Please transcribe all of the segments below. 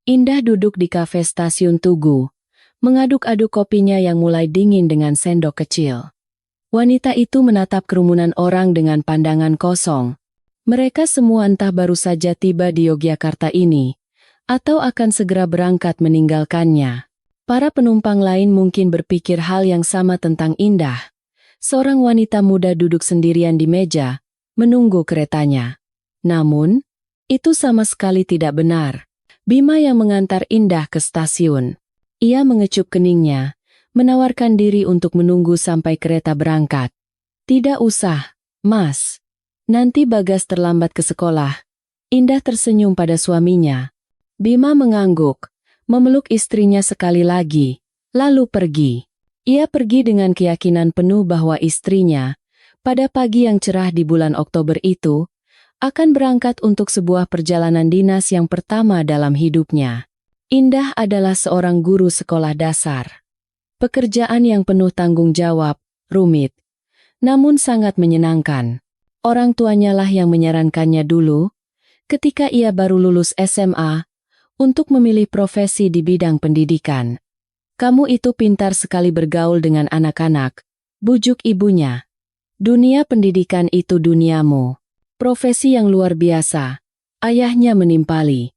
Indah duduk di kafe stasiun Tugu, mengaduk-aduk kopinya yang mulai dingin dengan sendok kecil. Wanita itu menatap kerumunan orang dengan pandangan kosong. Mereka semua entah baru saja tiba di Yogyakarta ini, atau akan segera berangkat meninggalkannya. Para penumpang lain mungkin berpikir hal yang sama tentang Indah. Seorang wanita muda duduk sendirian di meja, menunggu keretanya. Namun, itu sama sekali tidak benar. Bima yang mengantar Indah ke stasiun. Ia mengecup keningnya, menawarkan diri untuk menunggu sampai kereta berangkat. "Tidak usah, Mas. Nanti Bagas terlambat ke sekolah." Indah tersenyum pada suaminya. Bima mengangguk, memeluk istrinya sekali lagi, lalu pergi. Ia pergi dengan keyakinan penuh bahwa istrinya, pada pagi yang cerah di bulan Oktober itu, akan berangkat untuk sebuah perjalanan dinas yang pertama dalam hidupnya. Indah adalah seorang guru sekolah dasar. Pekerjaan yang penuh tanggung jawab, rumit, namun sangat menyenangkan. Orang tuanya lah yang menyarankannya dulu, ketika ia baru lulus SMA, untuk memilih profesi di bidang pendidikan. "Kamu itu pintar sekali bergaul dengan anak-anak," bujuk ibunya. "Dunia pendidikan itu duniamu. Profesi yang luar biasa," ayahnya menimpali.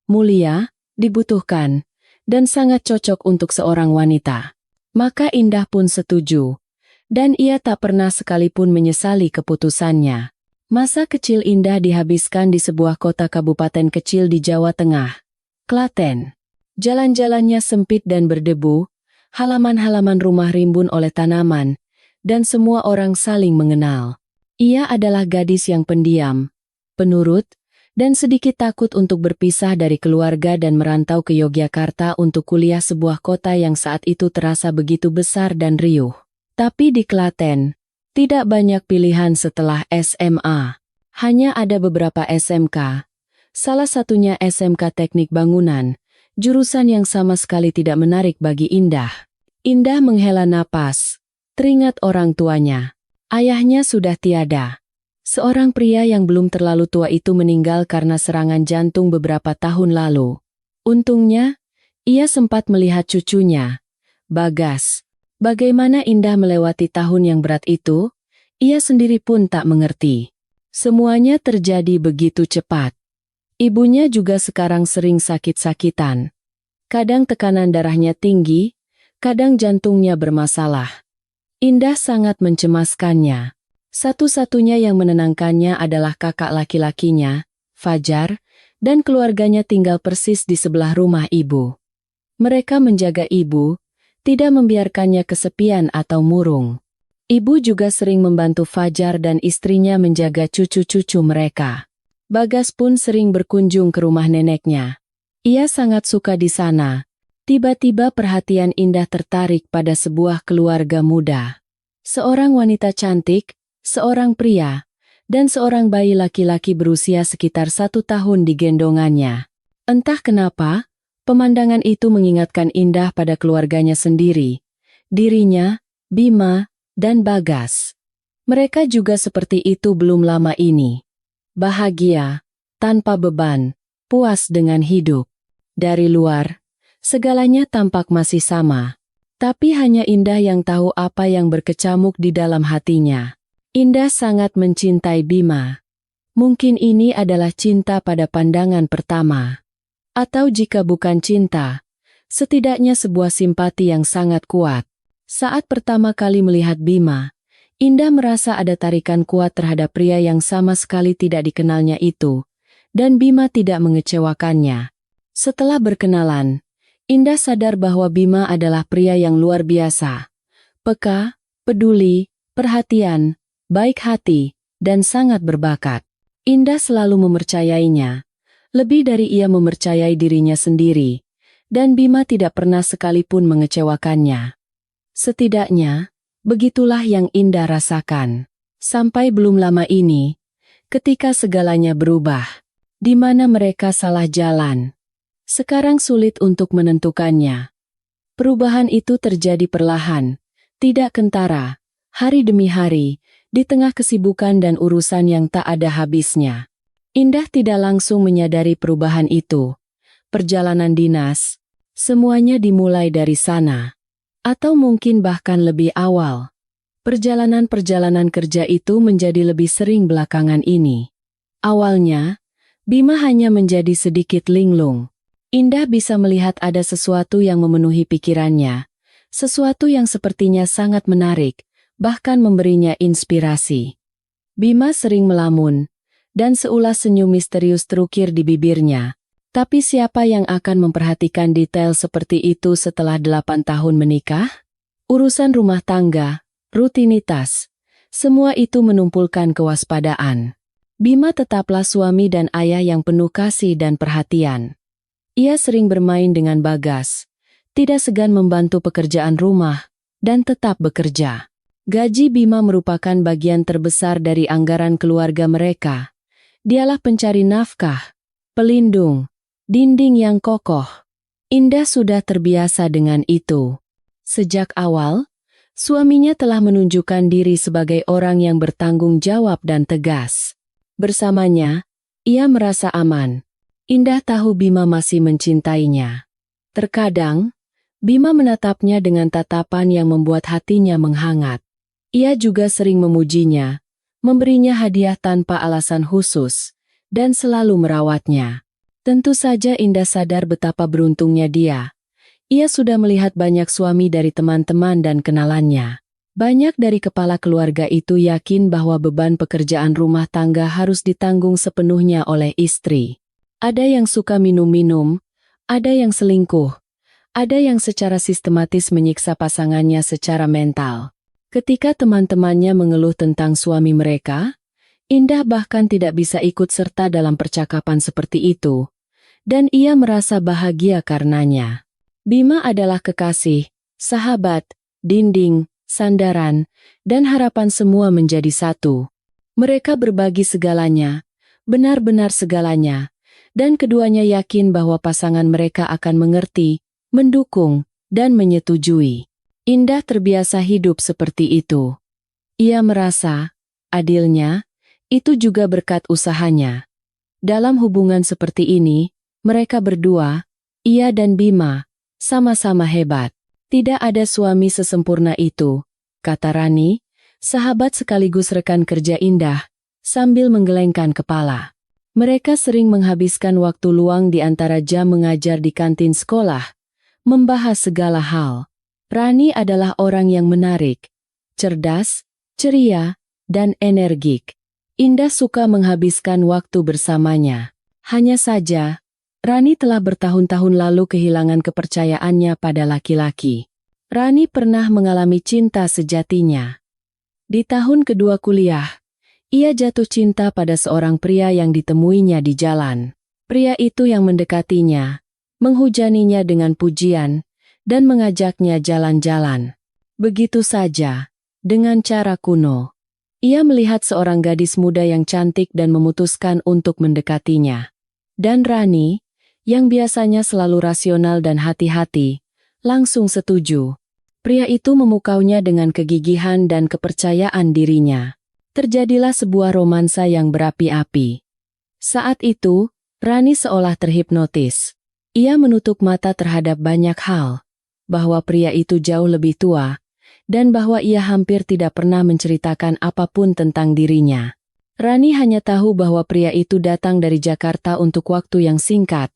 "Mulia, dibutuhkan, dan sangat cocok untuk seorang wanita." Maka Indah pun setuju, dan ia tak pernah sekalipun menyesali keputusannya. Masa kecil Indah dihabiskan di sebuah kota kabupaten kecil di Jawa Tengah, Klaten. Jalan-jalannya sempit dan berdebu, halaman-halaman rumah rimbun oleh tanaman, dan semua orang saling mengenal. Ia adalah gadis yang pendiam, penurut, dan sedikit takut untuk berpisah dari keluarga dan merantau ke Yogyakarta untuk kuliah, sebuah kota yang saat itu terasa begitu besar dan riuh. Tapi di Klaten, tidak banyak pilihan setelah SMA. Hanya ada beberapa SMK, salah satunya SMK Teknik Bangunan, jurusan yang sama sekali tidak menarik bagi Indah. Indah menghela napas, teringat orang tuanya. Ayahnya sudah tiada. Seorang pria yang belum terlalu tua itu meninggal karena serangan jantung beberapa tahun lalu. Untungnya, ia sempat melihat cucunya, Bagas. Bagaimana Indah melewati tahun yang berat itu, ia sendiri pun tak mengerti. Semuanya terjadi begitu cepat. Ibunya juga sekarang sering sakit-sakitan. Kadang tekanan darahnya tinggi, kadang jantungnya bermasalah. Indah sangat mencemaskannya. Satu-satunya yang menenangkannya adalah kakak laki-lakinya, Fajar, dan keluarganya tinggal persis di sebelah rumah ibu. Mereka menjaga ibu, tidak membiarkannya kesepian atau murung. Ibu juga sering membantu Fajar dan istrinya menjaga cucu-cucu mereka. Bagas pun sering berkunjung ke rumah neneknya. Ia sangat suka di sana. Tiba-tiba perhatian Indah tertarik pada sebuah keluarga muda. Seorang wanita cantik, seorang pria, dan seorang bayi laki-laki berusia sekitar 1 tahun digendongannya. Entah kenapa, pemandangan itu mengingatkan Indah pada keluarganya sendiri, dirinya, Bima, dan Bagas. Mereka juga seperti itu belum lama ini. Bahagia, tanpa beban, puas dengan hidup. Dari luar, segalanya tampak masih sama. Tapi hanya Indah yang tahu apa yang berkecamuk di dalam hatinya. Indah sangat mencintai Bima. Mungkin ini adalah cinta pada pandangan pertama. Atau jika bukan cinta, setidaknya sebuah simpati yang sangat kuat. Saat pertama kali melihat Bima, Indah merasa ada tarikan kuat terhadap pria yang sama sekali tidak dikenalnya itu, dan Bima tidak mengecewakannya. Setelah berkenalan, Indah sadar bahwa Bima adalah pria yang luar biasa. Peka, peduli, perhatian, baik hati, dan sangat berbakat. Indah selalu mempercayainya, lebih dari ia mempercayai dirinya sendiri, dan Bima tidak pernah sekalipun mengecewakannya. Setidaknya, begitulah yang Indah rasakan. Sampai belum lama ini, ketika segalanya berubah, di mana mereka salah jalan. Sekarang sulit untuk menentukannya. Perubahan itu terjadi perlahan, tidak kentara, hari demi hari, di tengah kesibukan dan urusan yang tak ada habisnya. Indah tidak langsung menyadari perubahan itu. perjalanan dinas, semuanya dimulai dari sana. Atau mungkin bahkan lebih awal. Perjalanan-perjalanan kerja itu menjadi lebih sering belakangan ini. Awalnya, Bima hanya menjadi sedikit linglung. Indah bisa melihat ada sesuatu yang memenuhi pikirannya, sesuatu yang sepertinya sangat menarik, bahkan memberinya inspirasi. Bima sering melamun, dan seulas senyum misterius terukir di bibirnya. Tapi siapa yang akan memperhatikan detail seperti itu setelah 8 tahun menikah? Urusan rumah tangga, rutinitas, semua itu menumpulkan kewaspadaan. Bima tetaplah suami dan ayah yang penuh kasih dan perhatian. Ia sering bermain dengan Bagas, tidak segan membantu pekerjaan rumah, dan tetap bekerja. Gaji Bima merupakan bagian terbesar dari anggaran keluarga mereka. Dialah pencari nafkah, pelindung, dinding yang kokoh. Indah sudah terbiasa dengan itu. Sejak awal, suaminya telah menunjukkan diri sebagai orang yang bertanggung jawab dan tegas. Bersamanya, ia merasa aman. Indah tahu Bima masih mencintainya. Terkadang, Bima menatapnya dengan tatapan yang membuat hatinya menghangat. Ia juga sering memujinya, memberinya hadiah tanpa alasan khusus, dan selalu merawatnya. Tentu saja Indah sadar betapa beruntungnya dia. Ia sudah melihat banyak suami dari teman-teman dan kenalannya. Banyak dari kepala keluarga itu yakin bahwa beban pekerjaan rumah tangga harus ditanggung sepenuhnya oleh istri. Ada yang suka minum-minum, ada yang selingkuh, ada yang secara sistematis menyiksa pasangannya secara mental. Ketika teman-temannya mengeluh tentang suami mereka, Indah bahkan tidak bisa ikut serta dalam percakapan seperti itu, dan ia merasa bahagia karenanya. Bima adalah kekasih, sahabat, dinding, sandaran, dan harapan semua menjadi satu. Mereka berbagi segalanya, benar-benar segalanya, dan keduanya yakin bahwa pasangan mereka akan mengerti, mendukung, dan menyetujui. Indah terbiasa hidup seperti itu. Ia merasa, adilnya, itu juga berkat usahanya. Dalam hubungan seperti ini, mereka berdua, ia dan Bima, sama-sama hebat. Tidak ada suami sesempurna itu, kata Rani, sahabat sekaligus rekan kerja Indah, sambil menggelengkan kepala. Mereka sering menghabiskan waktu luang di antara jam mengajar di kantin sekolah, membahas segala hal. Rani adalah orang yang menarik, cerdas, ceria, dan energik. Indah suka menghabiskan waktu bersamanya. Hanya saja, Rani telah bertahun-tahun lalu kehilangan kepercayaannya pada laki-laki. Rani pernah mengalami cinta sejatinya. Di tahun kedua kuliah, ia jatuh cinta pada seorang pria yang ditemuinya di jalan. Pria itu yang mendekatinya, menghujaninya dengan pujian, dan mengajaknya jalan-jalan. Begitu saja, dengan cara kuno. Ia melihat seorang gadis muda yang cantik dan memutuskan untuk mendekatinya. Dan Rani, yang biasanya selalu rasional dan hati-hati, langsung setuju. Pria itu memukaunya dengan kegigihan dan kepercayaan dirinya. Terjadilah sebuah romansa yang berapi-api. Saat itu, Rani seolah terhipnotis. Ia menutup mata terhadap banyak hal, bahwa pria itu jauh lebih tua, dan bahwa ia hampir tidak pernah menceritakan apapun tentang dirinya. Rani hanya tahu bahwa pria itu datang dari Jakarta untuk waktu yang singkat.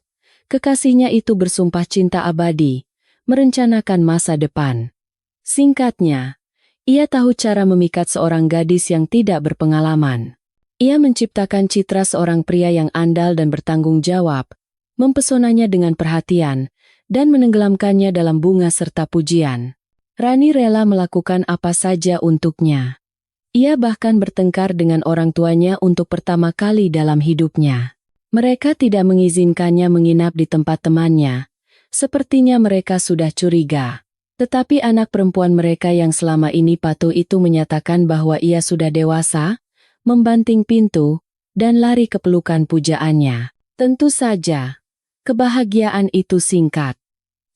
Kekasihnya itu bersumpah cinta abadi, merencanakan masa depan. Singkatnya, ia tahu cara memikat seorang gadis yang tidak berpengalaman. Ia menciptakan citra seorang pria yang andal dan bertanggung jawab, mempesonanya dengan perhatian, dan menenggelamkannya dalam bunga serta pujian. Rani rela melakukan apa saja untuknya. Ia bahkan bertengkar dengan orang tuanya untuk pertama kali dalam hidupnya. Mereka tidak mengizinkannya menginap di tempat temannya. Sepertinya mereka sudah curiga. Tetapi anak perempuan mereka yang selama ini patuh itu menyatakan bahwa ia sudah dewasa, membanting pintu, dan lari ke pelukan pujaannya. Tentu saja, kebahagiaan itu singkat.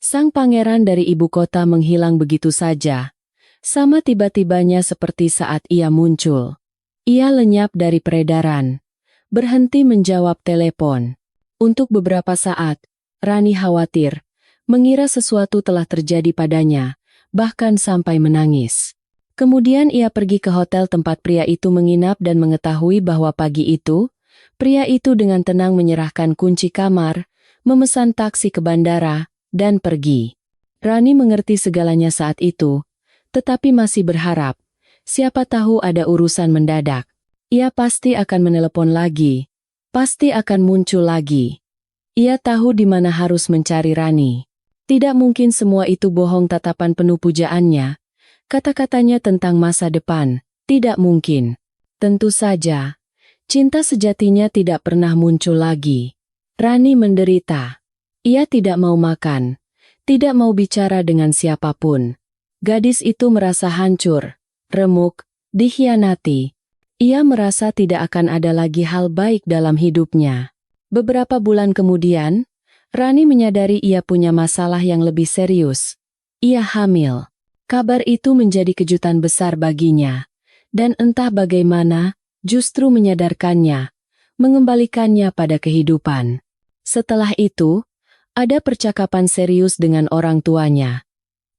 Sang pangeran dari ibu kota menghilang begitu saja. Sama tiba-tibanya seperti saat ia muncul. Ia lenyap dari peredaran. Berhenti menjawab telepon. Untuk beberapa saat, Rani khawatir, mengira sesuatu telah terjadi padanya, bahkan sampai menangis. Kemudian ia pergi ke hotel tempat pria itu menginap dan mengetahui bahwa pagi itu, pria itu dengan tenang menyerahkan kunci kamar, memesan taksi ke bandara, dan pergi. Rani mengerti segalanya saat itu, tetapi masih berharap, siapa tahu ada urusan mendadak. Ia pasti akan menelepon lagi, pasti akan muncul lagi. Ia tahu di mana harus mencari Rani. Tidak mungkin semua itu bohong tatapan penuh pujaannya. Kata-katanya tentang masa depan, tidak mungkin. Tentu saja, cinta sejatinya tidak pernah muncul lagi. Rani menderita. Ia tidak mau makan, tidak mau bicara dengan siapapun. Gadis itu merasa hancur, remuk, dikhianati. Ia merasa tidak akan ada lagi hal baik dalam hidupnya. Beberapa bulan kemudian, Rani menyadari ia punya masalah yang lebih serius. Ia hamil. Kabar itu menjadi kejutan besar baginya, dan entah bagaimana, justru menyadarkannya, mengembalikannya pada kehidupan. Setelah itu, ada percakapan serius dengan orang tuanya.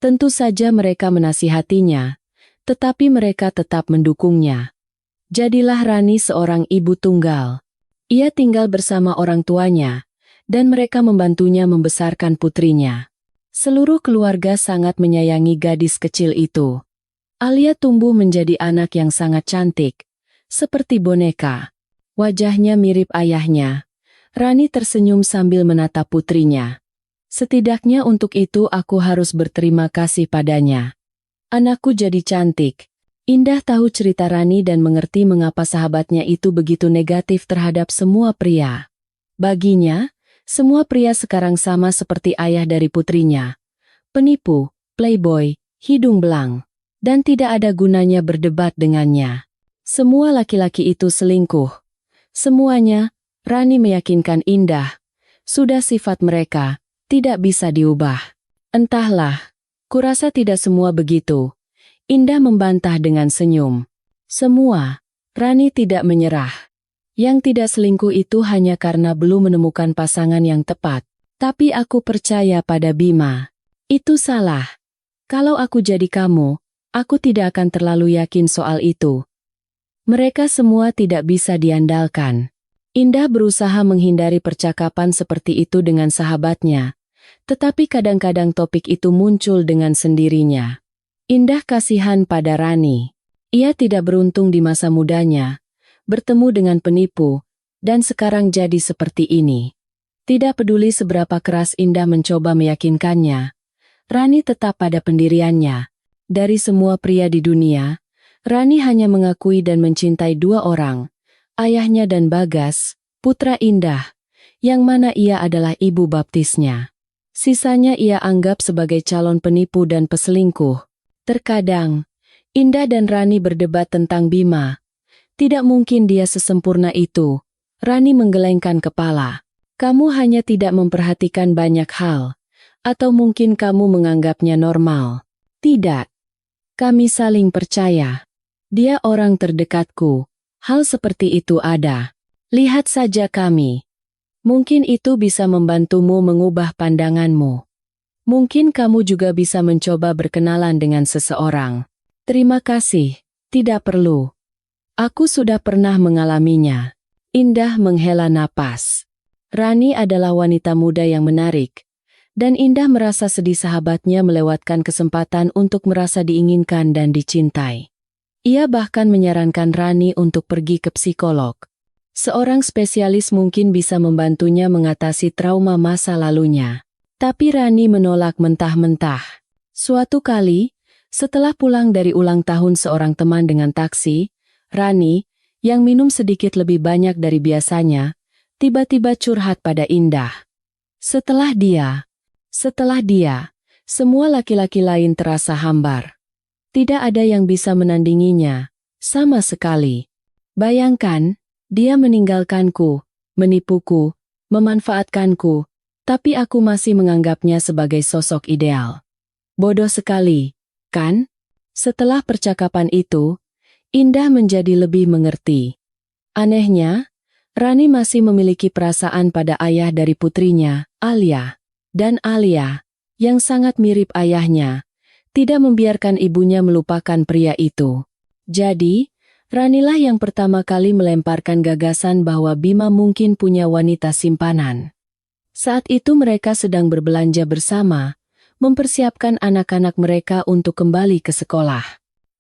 Tentu saja mereka menasihatinya, tetapi mereka tetap mendukungnya. Jadilah Rani seorang ibu tunggal. Ia tinggal bersama orang tuanya, dan mereka membantunya membesarkan putrinya. Seluruh keluarga sangat menyayangi gadis kecil itu. Alia tumbuh menjadi anak yang sangat cantik, seperti boneka. Wajahnya mirip ayahnya. Rani tersenyum sambil menatap putrinya. Setidaknya untuk itu aku harus berterima kasih padanya. Anakku jadi cantik. Indah tahu cerita Rani dan mengerti mengapa sahabatnya itu begitu negatif terhadap semua pria. Baginya, semua pria sekarang sama seperti ayah dari putrinya. Penipu, playboy, hidung belang. Dan tidak ada gunanya berdebat dengannya. Semua laki-laki itu selingkuh. Semuanya, Rani meyakinkan Indah. Sudah sifat mereka, tidak bisa diubah. Entahlah, kurasa tidak semua begitu. Indah membantah dengan senyum. Semua, Rani tidak menyerah. Yang tidak selingkuh itu hanya karena belum menemukan pasangan yang tepat. Tapi aku percaya pada Bima. Itu salah. Kalau aku jadi kamu, aku tidak akan terlalu yakin soal itu. Mereka semua tidak bisa diandalkan. Indah berusaha menghindari percakapan seperti itu dengan sahabatnya. Tetapi kadang-kadang topik itu muncul dengan sendirinya. Indah kasihan pada Rani. Ia tidak beruntung di masa mudanya. Bertemu dengan penipu, dan sekarang jadi seperti ini. Tidak peduli seberapa keras Indah mencoba meyakinkannya, Rani tetap pada pendiriannya. Dari semua pria di dunia, Rani hanya mengakui dan mencintai dua orang, ayahnya dan Bagas, putra Indah, yang mana ia adalah ibu baptisnya. Sisanya ia anggap sebagai calon penipu dan peselingkuh. Terkadang, Indah dan Rani berdebat tentang Bima. Tidak mungkin dia sesempurna itu. Rani menggelengkan kepala. Kamu hanya tidak memperhatikan banyak hal. Atau mungkin kamu menganggapnya normal. Tidak. Kami saling percaya. Dia orang terdekatku. Hal seperti itu ada. Lihat saja kami. Mungkin itu bisa membantumu mengubah pandanganmu. Mungkin kamu juga bisa mencoba berkenalan dengan seseorang. Terima kasih. Tidak perlu. Aku sudah pernah mengalaminya. Indah menghela napas. Rani adalah wanita muda yang menarik. Dan Indah merasa sedih sahabatnya melewatkan kesempatan untuk merasa diinginkan dan dicintai. Ia bahkan menyarankan Rani untuk pergi ke psikolog. Seorang spesialis mungkin bisa membantunya mengatasi trauma masa lalunya. Tapi Rani menolak mentah-mentah. Suatu kali, setelah pulang dari ulang tahun seorang teman dengan taksi, Rani, yang minum sedikit lebih banyak dari biasanya, tiba-tiba curhat pada Indah. Setelah dia, semua laki-laki lain terasa hambar. Tidak ada yang bisa menandinginya, sama sekali. Bayangkan, dia meninggalkanku, menipuku, memanfaatkanku, tapi aku masih menganggapnya sebagai sosok ideal. Bodoh sekali, kan? Setelah percakapan itu, Indah menjadi lebih mengerti. Anehnya, Rani masih memiliki perasaan pada ayah dari putrinya, Alia. Dan Alia, yang sangat mirip ayahnya, tidak membiarkan ibunya melupakan pria itu. Jadi, Ranilah yang pertama kali melemparkan gagasan bahwa Bima mungkin punya wanita simpanan. Saat itu mereka sedang berbelanja bersama, mempersiapkan anak-anak mereka untuk kembali ke sekolah.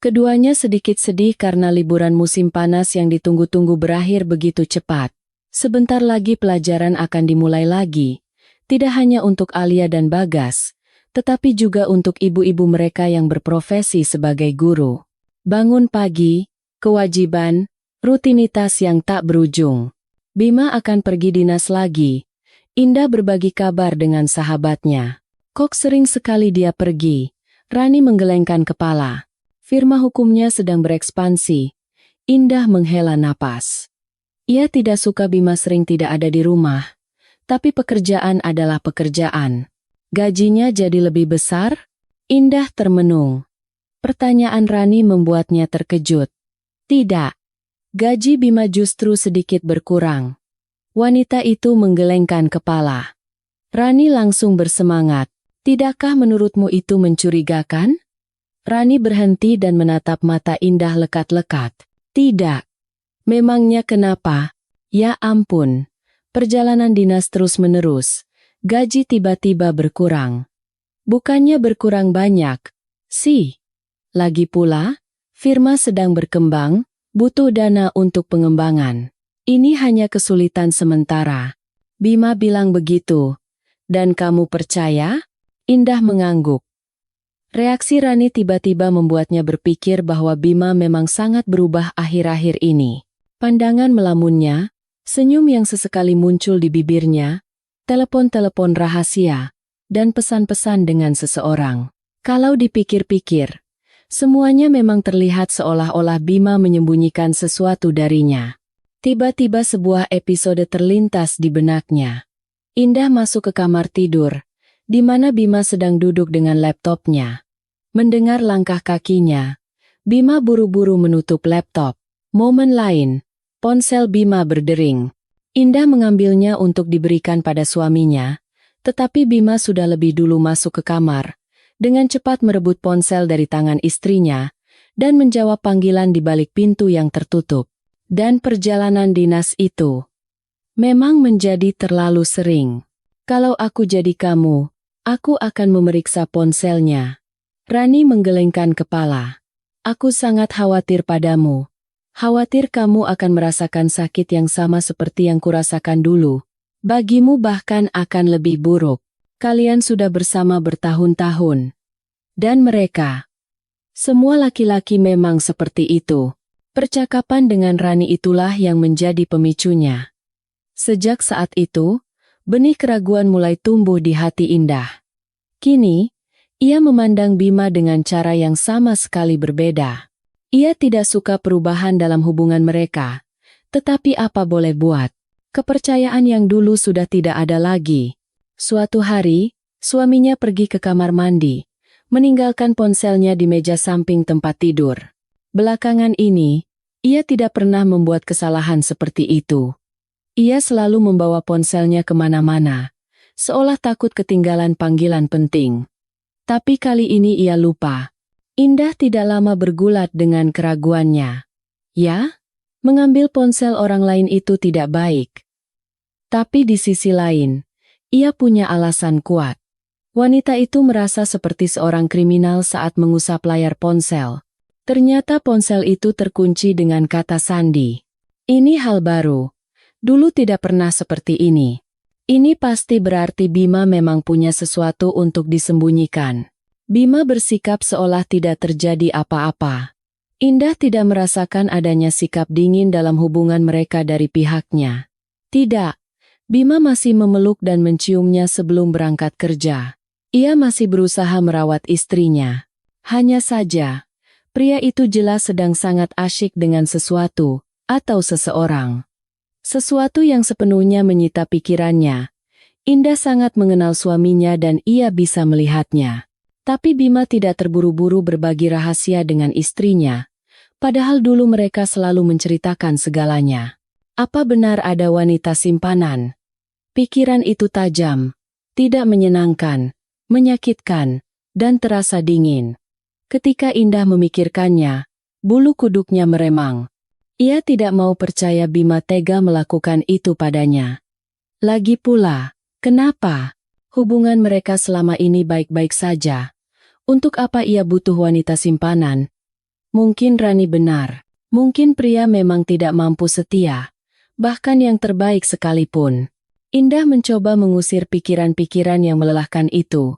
Keduanya sedikit sedih karena liburan musim panas yang ditunggu-tunggu berakhir begitu cepat. Sebentar lagi pelajaran akan dimulai lagi, tidak hanya untuk Alia dan Bagas, tetapi juga untuk ibu-ibu mereka yang berprofesi sebagai guru. Bangun pagi, kewajiban, rutinitas yang tak berujung. Bima akan pergi dinas lagi. Indah berbagi kabar dengan sahabatnya. Kok sering sekali dia pergi? Rani menggelengkan kepala. Firma hukumnya sedang berekspansi. Indah menghela napas. Ia tidak suka Bima sering tidak ada di rumah. Tapi pekerjaan adalah pekerjaan. Gajinya jadi lebih besar? Indah termenung. Pertanyaan Rani membuatnya terkejut. Tidak. Gaji Bima justru sedikit berkurang. Wanita itu menggelengkan kepala. Rani langsung bersemangat. Tidakkah menurutmu itu mencurigakan? Rani berhenti dan menatap mata Indah lekat-lekat. Tidak. Memangnya kenapa? Ya ampun. Perjalanan dinas terus-menerus. Gaji tiba-tiba berkurang. Bukannya berkurang banyak. Sih. Lagi pula, firma sedang berkembang, butuh dana untuk pengembangan. Ini hanya kesulitan sementara. Bima bilang begitu. Dan kamu percaya? Indah mengangguk. Reaksi Rani tiba-tiba membuatnya berpikir bahwa Bima memang sangat berubah akhir-akhir ini. Pandangan melamunnya, senyum yang sesekali muncul di bibirnya, telepon-telepon rahasia, dan pesan-pesan dengan seseorang. Kalau dipikir-pikir, semuanya memang terlihat seolah-olah Bima menyembunyikan sesuatu darinya. Tiba-tiba sebuah episode terlintas di benaknya. Indah masuk ke kamar tidur, di mana Bima sedang duduk dengan laptopnya. Mendengar langkah kakinya, Bima buru-buru menutup laptop. Momen lain, ponsel Bima berdering. Indah mengambilnya untuk diberikan pada suaminya, tetapi Bima sudah lebih dulu masuk ke kamar, dengan cepat merebut ponsel dari tangan istrinya, dan menjawab panggilan di balik pintu yang tertutup. Dan perjalanan dinas itu memang menjadi terlalu sering. Kalau aku jadi kamu, aku akan memeriksa ponselnya. Rani menggelengkan kepala. Aku sangat khawatir padamu. Khawatir kamu akan merasakan sakit yang sama seperti yang kurasakan dulu. Bagimu bahkan akan lebih buruk. Kalian sudah bersama bertahun-tahun. Dan mereka, semua laki-laki memang seperti itu. Percakapan dengan Rani itulah yang menjadi pemicunya. Sejak saat itu, benih keraguan mulai tumbuh di hati Indah. Kini, ia memandang Bima dengan cara yang sama sekali berbeda. Ia tidak suka perubahan dalam hubungan mereka, tetapi apa boleh buat? Kepercayaan yang dulu sudah tidak ada lagi. Suatu hari, suaminya pergi ke kamar mandi, meninggalkan ponselnya di meja samping tempat tidur. Belakangan ini, ia tidak pernah membuat kesalahan seperti itu. Ia selalu membawa ponselnya kemana-mana, seolah takut ketinggalan panggilan penting. Tapi kali ini ia lupa. Indah tidak lama bergulat dengan keraguannya. Ya, mengambil ponsel orang lain itu tidak baik. Tapi di sisi lain, ia punya alasan kuat. Wanita itu merasa seperti seorang kriminal saat mengusap layar ponsel. Ternyata ponsel itu terkunci dengan kata sandi. Ini hal baru. Dulu tidak pernah seperti ini. Ini pasti berarti Bima memang punya sesuatu untuk disembunyikan. Bima bersikap seolah tidak terjadi apa-apa. Indah tidak merasakan adanya sikap dingin dalam hubungan mereka dari pihaknya. Tidak. Bima masih memeluk dan menciumnya sebelum berangkat kerja. Ia masih berusaha merawat istrinya. Hanya saja, pria itu jelas sedang sangat asyik dengan sesuatu, atau seseorang. Sesuatu yang sepenuhnya menyita pikirannya. Indah sangat mengenal suaminya dan ia bisa melihatnya. Tapi Bima tidak terburu-buru berbagi rahasia dengan istrinya. Padahal dulu mereka selalu menceritakan segalanya. Apa benar ada wanita simpanan? Pikiran itu tajam. Tidak menyenangkan, menyakitkan, dan terasa dingin. Ketika Indah memikirkannya, bulu kuduknya meremang. Ia tidak mau percaya Bima tega melakukan itu padanya. Lagi pula, kenapa? Hubungan mereka selama ini baik-baik saja. Untuk apa ia butuh wanita simpanan? Mungkin Rani benar. Mungkin pria memang tidak mampu setia. Bahkan yang terbaik sekalipun. Indah mencoba mengusir pikiran-pikiran yang melelahkan itu.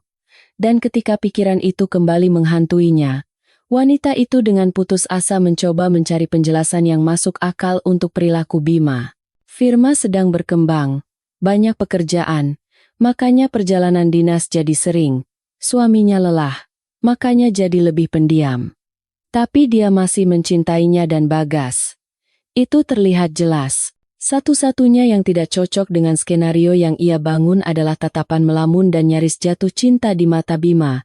Dan ketika pikiran itu kembali menghantuinya, wanita itu dengan putus asa mencoba mencari penjelasan yang masuk akal untuk perilaku Bima. Firma sedang berkembang, banyak pekerjaan, makanya perjalanan dinas jadi sering. Suaminya lelah, makanya jadi lebih pendiam. Tapi dia masih mencintainya dan Bagas. Itu terlihat jelas. Satu-satunya yang tidak cocok dengan skenario yang ia bangun adalah tatapan melamun dan nyaris jatuh cinta di mata Bima.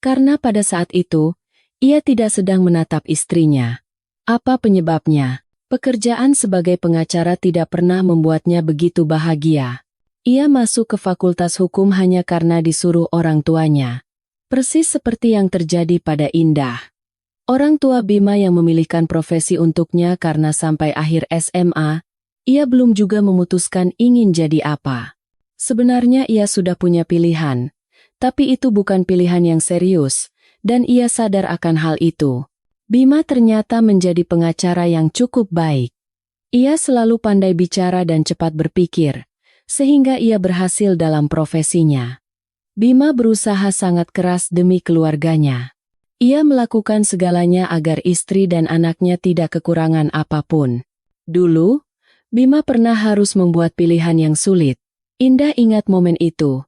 Karena pada saat itu, ia tidak sedang menatap istrinya. Apa penyebabnya? Pekerjaan sebagai pengacara tidak pernah membuatnya begitu bahagia. Ia masuk ke fakultas hukum hanya karena disuruh orang tuanya. Persis seperti yang terjadi pada Indah. Orang tua Bima yang memilihkan profesi untuknya karena sampai akhir SMA, ia belum juga memutuskan ingin jadi apa. Sebenarnya ia sudah punya pilihan, tapi itu bukan pilihan yang serius, dan ia sadar akan hal itu. Bima ternyata menjadi pengacara yang cukup baik. Ia selalu pandai bicara dan cepat berpikir, sehingga ia berhasil dalam profesinya. Bima berusaha sangat keras demi keluarganya. Ia melakukan segalanya agar istri dan anaknya tidak kekurangan apapun. Dulu, Bima pernah harus membuat pilihan yang sulit. Indah ingat momen itu.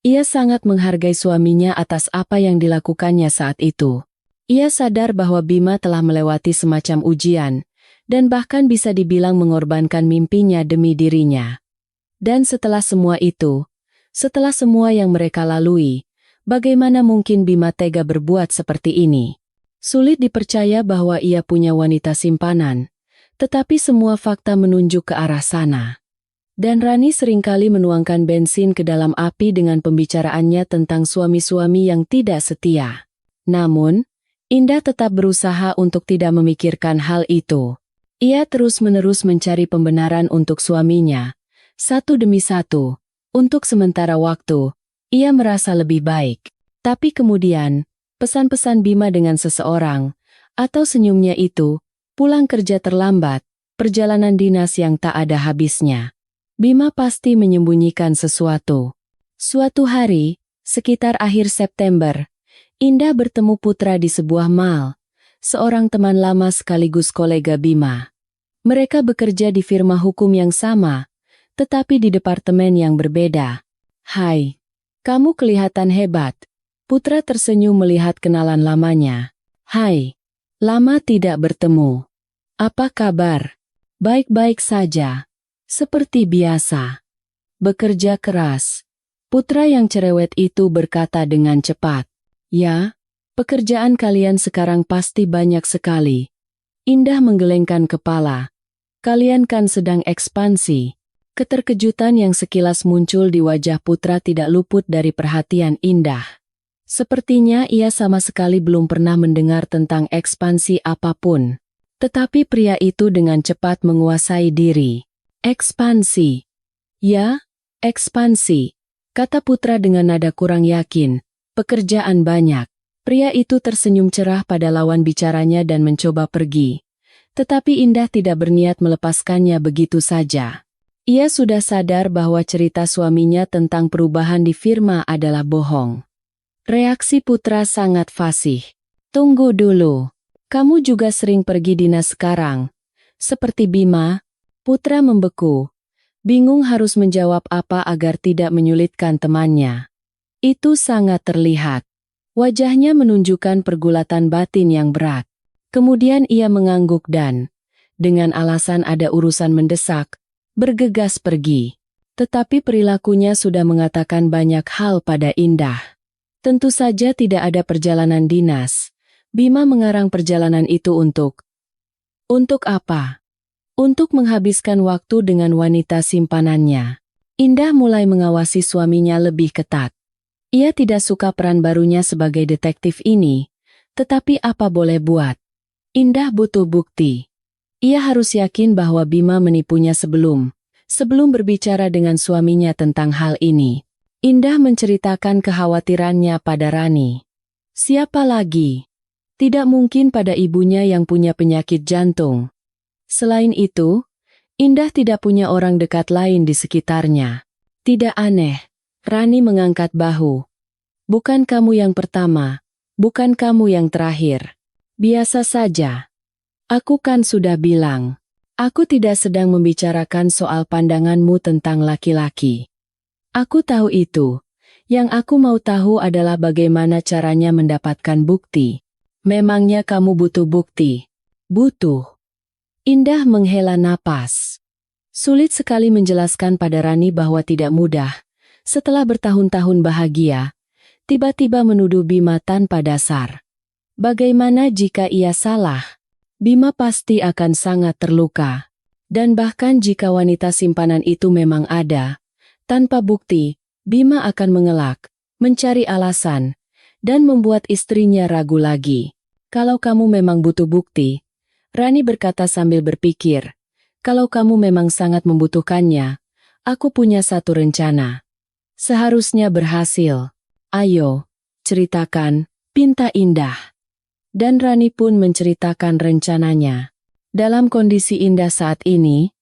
Ia sangat menghargai suaminya atas apa yang dilakukannya saat itu. Ia sadar bahwa Bima telah melewati semacam ujian, dan bahkan bisa dibilang mengorbankan mimpinya demi dirinya. Dan setelah semua itu, setelah semua yang mereka lalui, bagaimana mungkin Bima tega berbuat seperti ini? Sulit dipercaya bahwa ia punya wanita simpanan, tetapi semua fakta menunjuk ke arah sana. Dan Rani seringkali menuangkan bensin ke dalam api dengan pembicaraannya tentang suami-suami yang tidak setia. Namun, Indah tetap berusaha untuk tidak memikirkan hal itu. Ia terus-menerus mencari pembenaran untuk suaminya. Satu demi satu, untuk sementara waktu, ia merasa lebih baik. Tapi kemudian, pesan-pesan Bima dengan seseorang, atau senyumnya itu, pulang kerja terlambat, perjalanan dinas yang tak ada habisnya. Bima pasti menyembunyikan sesuatu. Suatu hari, sekitar akhir September, Indah bertemu Putra di sebuah mall, seorang teman lama sekaligus kolega Bima. Mereka bekerja di firma hukum yang sama, tetapi di departemen yang berbeda. "Hai, kamu kelihatan hebat." Putra tersenyum melihat kenalan lamanya. "Hai, lama tidak bertemu. Apa kabar?" "Baik-baik saja. Seperti biasa. Bekerja keras." Putra yang cerewet itu berkata dengan cepat. "Ya, pekerjaan kalian sekarang pasti banyak sekali." Indah menggelengkan kepala. "Kalian kan sedang ekspansi." Keterkejutan yang sekilas muncul di wajah Putra tidak luput dari perhatian Indah. Sepertinya ia sama sekali belum pernah mendengar tentang ekspansi apapun. Tetapi pria itu dengan cepat menguasai diri. "Ekspansi." "Ya, ekspansi," kata Putra dengan nada kurang yakin. "Pekerjaan banyak." Pria itu tersenyum cerah pada lawan bicaranya dan mencoba pergi. Tetapi Indah tidak berniat melepaskannya begitu saja. Ia sudah sadar bahwa cerita suaminya tentang perubahan di firma adalah bohong. Reaksi Putra sangat fasih. "Tunggu dulu. Kamu juga sering pergi dinas sekarang. Seperti Bima?" Putra membeku. Bingung harus menjawab apa agar tidak menyulitkan temannya. Itu sangat terlihat. Wajahnya menunjukkan pergulatan batin yang berat. Kemudian ia mengangguk dan, dengan alasan ada urusan mendesak, bergegas pergi. Tetapi perilakunya sudah mengatakan banyak hal pada Indah. Tentu saja tidak ada perjalanan dinas. Bima mengarang perjalanan itu untuk apa? Untuk menghabiskan waktu dengan wanita simpanannya. Indah mulai mengawasi suaminya lebih ketat. Ia tidak suka peran barunya sebagai detektif ini, tetapi apa boleh buat. Indah butuh bukti. Ia harus yakin bahwa Bima menipunya sebelum berbicara dengan suaminya tentang hal ini. Indah menceritakan kekhawatirannya pada Rani. Siapa lagi? Tidak mungkin pada ibunya yang punya penyakit jantung. Selain itu, Indah tidak punya orang dekat lain di sekitarnya. Tidak aneh, Rani mengangkat bahu. Bukan kamu yang pertama, bukan kamu yang terakhir. Biasa saja. Aku kan sudah bilang, aku tidak sedang membicarakan soal pandanganmu tentang laki-laki. Aku tahu itu. Yang aku mau tahu adalah bagaimana caranya mendapatkan bukti. Memangnya kamu butuh bukti? Butuh. Indah menghela napas. Sulit sekali menjelaskan pada Rani bahwa tidak mudah. Setelah bertahun-tahun bahagia, tiba-tiba menuduh Bima tanpa dasar. Bagaimana jika ia salah? Bima pasti akan sangat terluka. Dan bahkan jika wanita simpanan itu memang ada, tanpa bukti, Bima akan mengelak, mencari alasan, dan membuat istrinya ragu lagi. Kalau kamu memang butuh bukti, Rani berkata sambil berpikir, kalau kamu memang sangat membutuhkannya, aku punya satu rencana. Seharusnya berhasil. Ayo, ceritakan, pinta Indah. Dan Rani pun menceritakan rencananya. Dalam kondisi Indah saat ini,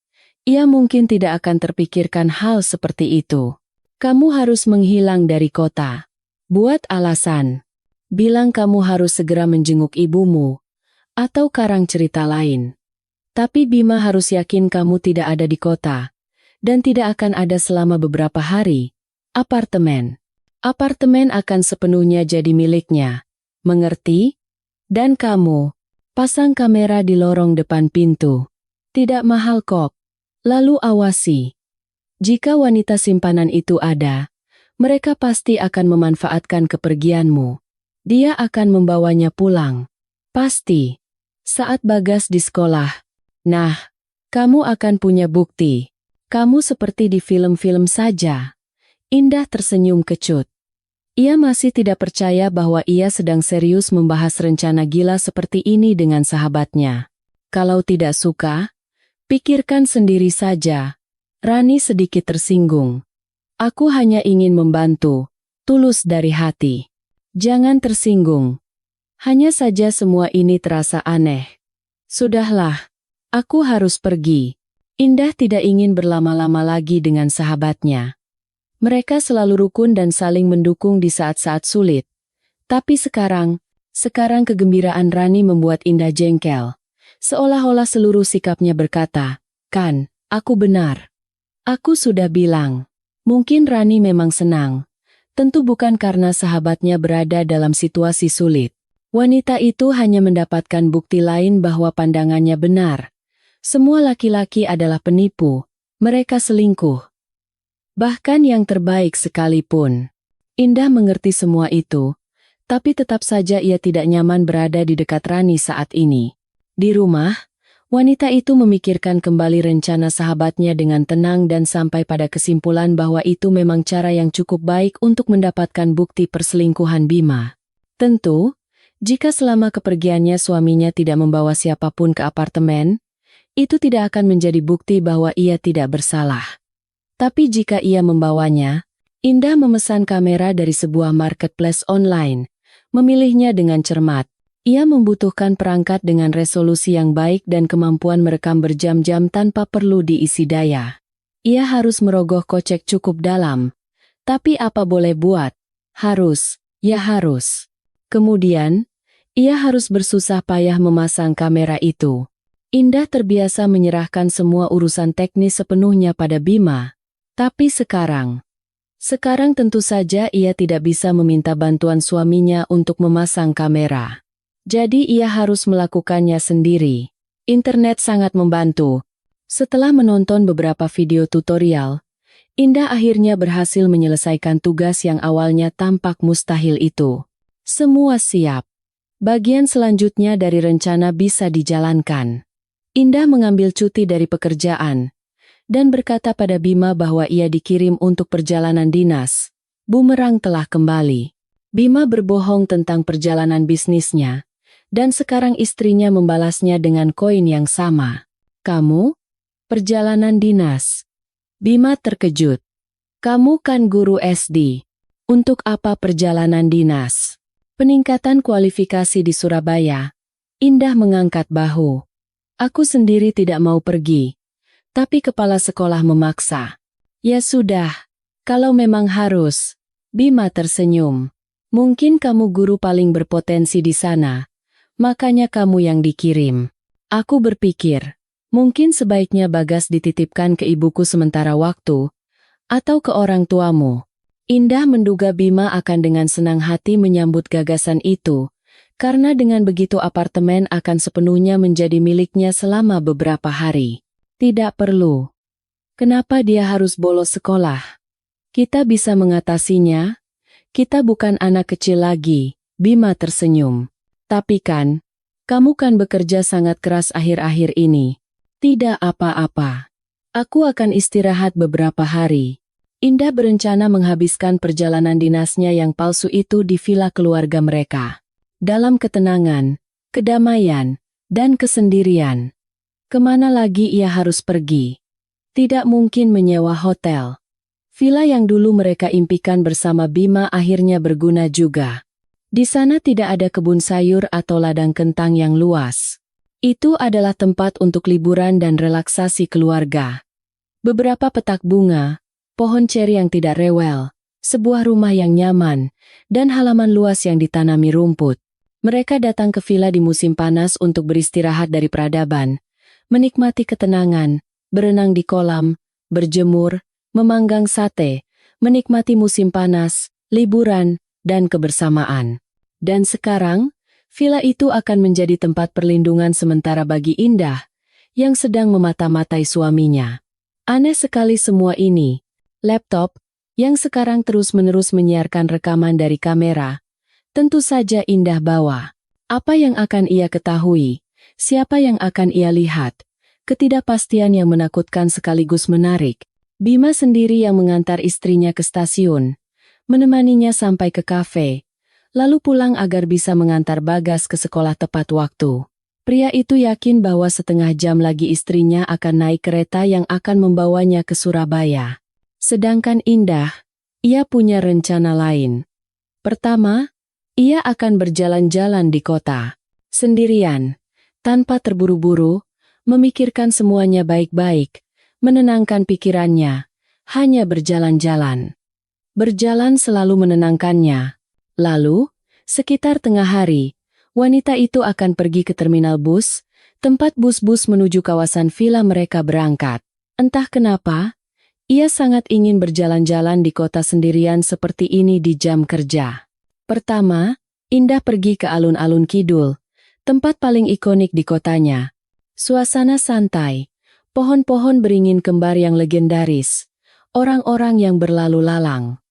ia mungkin tidak akan terpikirkan hal seperti itu. Kamu harus menghilang dari kota. Buat alasan. Bilang kamu harus segera menjenguk ibumu. Atau karang cerita lain. Tapi Bima harus yakin kamu tidak ada di kota. Dan tidak akan ada selama beberapa hari. Apartemen. Apartemen akan sepenuhnya jadi miliknya. Mengerti? Dan kamu, pasang kamera di lorong depan pintu. Tidak mahal kok. Lalu awasi. Jika wanita simpanan itu ada, mereka pasti akan memanfaatkan kepergianmu. Dia akan membawanya pulang. Pasti. Saat Bagas di sekolah. Nah, kamu akan punya bukti. Kamu seperti di film-film saja. Indah tersenyum kecut. Ia masih tidak percaya bahwa ia sedang serius membahas rencana gila seperti ini dengan sahabatnya. Kalau tidak suka, pikirkan sendiri saja. Rani sedikit tersinggung. Aku hanya ingin membantu, tulus dari hati. Jangan tersinggung. Hanya saja semua ini terasa aneh. Sudahlah, aku harus pergi. Indah tidak ingin berlama-lama lagi dengan sahabatnya. Mereka selalu rukun dan saling mendukung di saat-saat sulit. Tapi sekarang kegembiraan Rani membuat Indah jengkel. Seolah-olah seluruh sikapnya berkata, kan, aku benar. Aku sudah bilang, mungkin Rani memang senang. Tentu bukan karena sahabatnya berada dalam situasi sulit. Wanita itu hanya mendapatkan bukti lain bahwa pandangannya benar. Semua laki-laki adalah penipu. Mereka selingkuh. Bahkan yang terbaik sekalipun. Indah mengerti semua itu, tapi tetap saja ia tidak nyaman berada di dekat Rani saat ini. Di rumah, wanita itu memikirkan kembali rencana sahabatnya dengan tenang dan sampai pada kesimpulan bahwa itu memang cara yang cukup baik untuk mendapatkan bukti perselingkuhan Bima. Tentu, jika selama kepergiannya suaminya tidak membawa siapapun ke apartemen, itu tidak akan menjadi bukti bahwa ia tidak bersalah. Tapi jika ia membawanya, Indah memesan kamera dari sebuah marketplace online, memilihnya dengan cermat. Ia membutuhkan perangkat dengan resolusi yang baik dan kemampuan merekam berjam-jam tanpa perlu diisi daya. Ia harus merogoh kocek cukup dalam. Tapi apa boleh buat? Harus, ya harus. Kemudian, ia harus bersusah payah memasang kamera itu. Indah terbiasa menyerahkan semua urusan teknis sepenuhnya pada Bima. Tapi sekarang tentu saja ia tidak bisa meminta bantuan suaminya untuk memasang kamera. Jadi ia harus melakukannya sendiri. Internet sangat membantu. Setelah menonton beberapa video tutorial, Indah akhirnya berhasil menyelesaikan tugas yang awalnya tampak mustahil itu. Semua siap. Bagian selanjutnya dari rencana bisa dijalankan. Indah mengambil cuti dari pekerjaan. dan berkata pada Bima bahwa ia dikirim untuk perjalanan dinas. Bumerang telah kembali. Bima berbohong tentang perjalanan bisnisnya, dan sekarang istrinya membalasnya dengan koin yang sama. Kamu? Perjalanan dinas. Bima terkejut. Kamu kan guru SD. Untuk apa perjalanan dinas? Peningkatan kualifikasi di Surabaya. Indah mengangkat bahu. Aku sendiri tidak mau pergi, tapi kepala sekolah memaksa. Ya sudah, kalau memang harus. Bima tersenyum. Mungkin kamu guru paling berpotensi di sana, makanya kamu yang dikirim. Aku berpikir, mungkin sebaiknya Bagas dititipkan ke ibuku sementara waktu, atau ke orang tuamu. Indah menduga Bima akan dengan senang hati menyambut gagasan itu, karena dengan begitu apartemen akan sepenuhnya menjadi miliknya selama beberapa hari. Tidak perlu. Kenapa dia harus bolos sekolah? Kita bisa mengatasinya. Kita bukan anak kecil lagi, Bima tersenyum. Tapi kan, kamu kan bekerja sangat keras akhir-akhir ini. Tidak apa-apa. Aku akan istirahat beberapa hari. Indah berencana menghabiskan perjalanan dinasnya yang palsu itu di villa keluarga mereka. Dalam ketenangan, kedamaian, dan kesendirian. Kemana lagi ia harus pergi? Tidak mungkin menyewa hotel. Villa yang dulu mereka impikan bersama Bima akhirnya berguna juga. Di sana tidak ada kebun sayur atau ladang kentang yang luas. Itu adalah tempat untuk liburan dan relaksasi keluarga. Beberapa petak bunga, pohon ceri yang tidak rewel, sebuah rumah yang nyaman, dan halaman luas yang ditanami rumput. Mereka datang ke villa di musim panas untuk beristirahat dari peradaban, menikmati ketenangan, berenang di kolam, berjemur, memanggang sate, menikmati musim panas, liburan, dan kebersamaan. Dan sekarang, villa itu akan menjadi tempat perlindungan sementara bagi Indah, yang sedang memata-matai suaminya. Aneh sekali semua ini. Laptop, yang sekarang terus-menerus menyiarkan rekaman dari kamera, tentu saja Indah bawa. Apa yang akan ia ketahui? Siapa yang akan ia lihat? Ketidakpastian yang menakutkan sekaligus menarik. Bima sendiri yang mengantar istrinya ke stasiun, menemaninya sampai ke kafe, lalu pulang agar bisa mengantar Bagas ke sekolah tepat waktu. Pria itu yakin bahwa setengah jam lagi istrinya akan naik kereta yang akan membawanya ke Surabaya. Sedangkan Indah, ia punya rencana lain. Pertama, ia akan berjalan-jalan di kota, sendirian, tanpa terburu-buru, memikirkan semuanya baik-baik, menenangkan pikirannya, hanya berjalan-jalan. Berjalan selalu menenangkannya. Lalu, sekitar tengah hari, wanita itu akan pergi ke terminal bus, tempat bus-bus menuju kawasan villa mereka berangkat. Entah kenapa, ia sangat ingin berjalan-jalan di kota sendirian seperti ini di jam kerja. Pertama, Indah pergi ke alun-alun Kidul, tempat paling ikonik di kotanya. Suasana santai. Pohon-pohon beringin kembar yang legendaris, orang-orang yang berlalu lalang.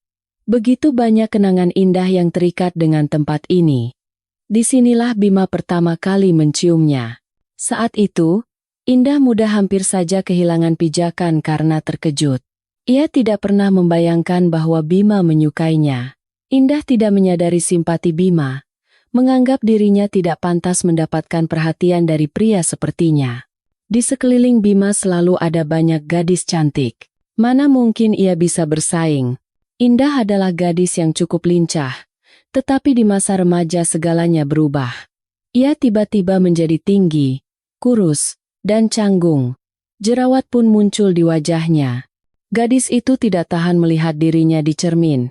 Begitu banyak kenangan indah yang terikat dengan tempat ini. Disinilah Bima pertama kali menciumnya. Saat itu, Indah muda hampir saja kehilangan pijakan karena terkejut. Ia tidak pernah membayangkan bahwa Bima menyukainya. Indah tidak menyadari simpati Bima, menganggap dirinya tidak pantas mendapatkan perhatian dari pria sepertinya. Di sekeliling Bima selalu ada banyak gadis cantik. Mana mungkin ia bisa bersaing? Indah adalah gadis yang cukup lincah, tetapi di masa remaja segalanya berubah. Ia tiba-tiba menjadi tinggi, kurus, dan canggung. Jerawat pun muncul di wajahnya. Gadis itu tidak tahan melihat dirinya di cermin.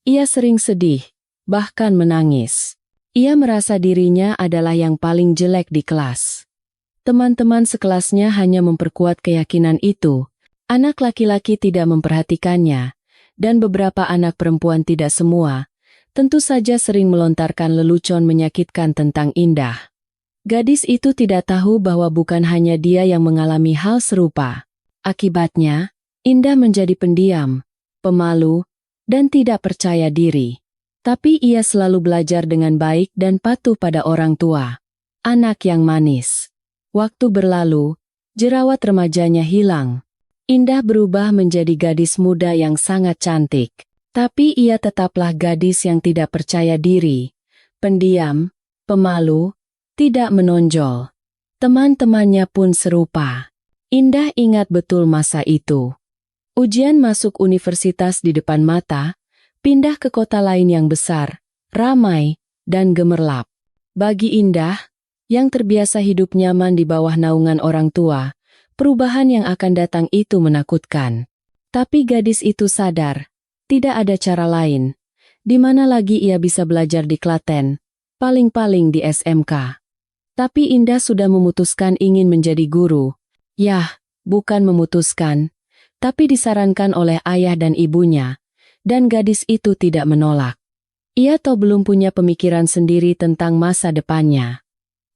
Ia sering sedih, bahkan menangis. Ia merasa dirinya adalah yang paling jelek di kelas. Teman-teman sekelasnya hanya memperkuat keyakinan itu. Anak laki-laki tidak memperhatikannya, dan beberapa anak perempuan tidak semua, tentu saja sering melontarkan lelucon menyakitkan tentang Indah. Gadis itu tidak tahu bahwa bukan hanya dia yang mengalami hal serupa. Akibatnya, Indah menjadi pendiam, pemalu, dan tidak percaya diri. Tapi ia selalu belajar dengan baik dan patuh pada orang tua. Anak yang manis. Waktu berlalu, jerawat remajanya hilang. Indah berubah menjadi gadis muda yang sangat cantik. Tapi ia tetaplah gadis yang tidak percaya diri, pendiam, pemalu, tidak menonjol. Teman-temannya pun serupa. Indah ingat betul masa itu. Ujian masuk universitas di depan mata, pindah ke kota lain yang besar, ramai, dan gemerlap. Bagi Indah, yang terbiasa hidup nyaman di bawah naungan orang tua, perubahan yang akan datang itu menakutkan. Tapi gadis itu sadar, tidak ada cara lain. Di mana lagi ia bisa belajar di Klaten, paling-paling di SMK. Tapi Indah sudah memutuskan ingin menjadi guru. Yah, bukan memutuskan, tapi disarankan oleh ayah dan ibunya, dan gadis itu tidak menolak. Ia tahu belum punya pemikiran sendiri tentang masa depannya.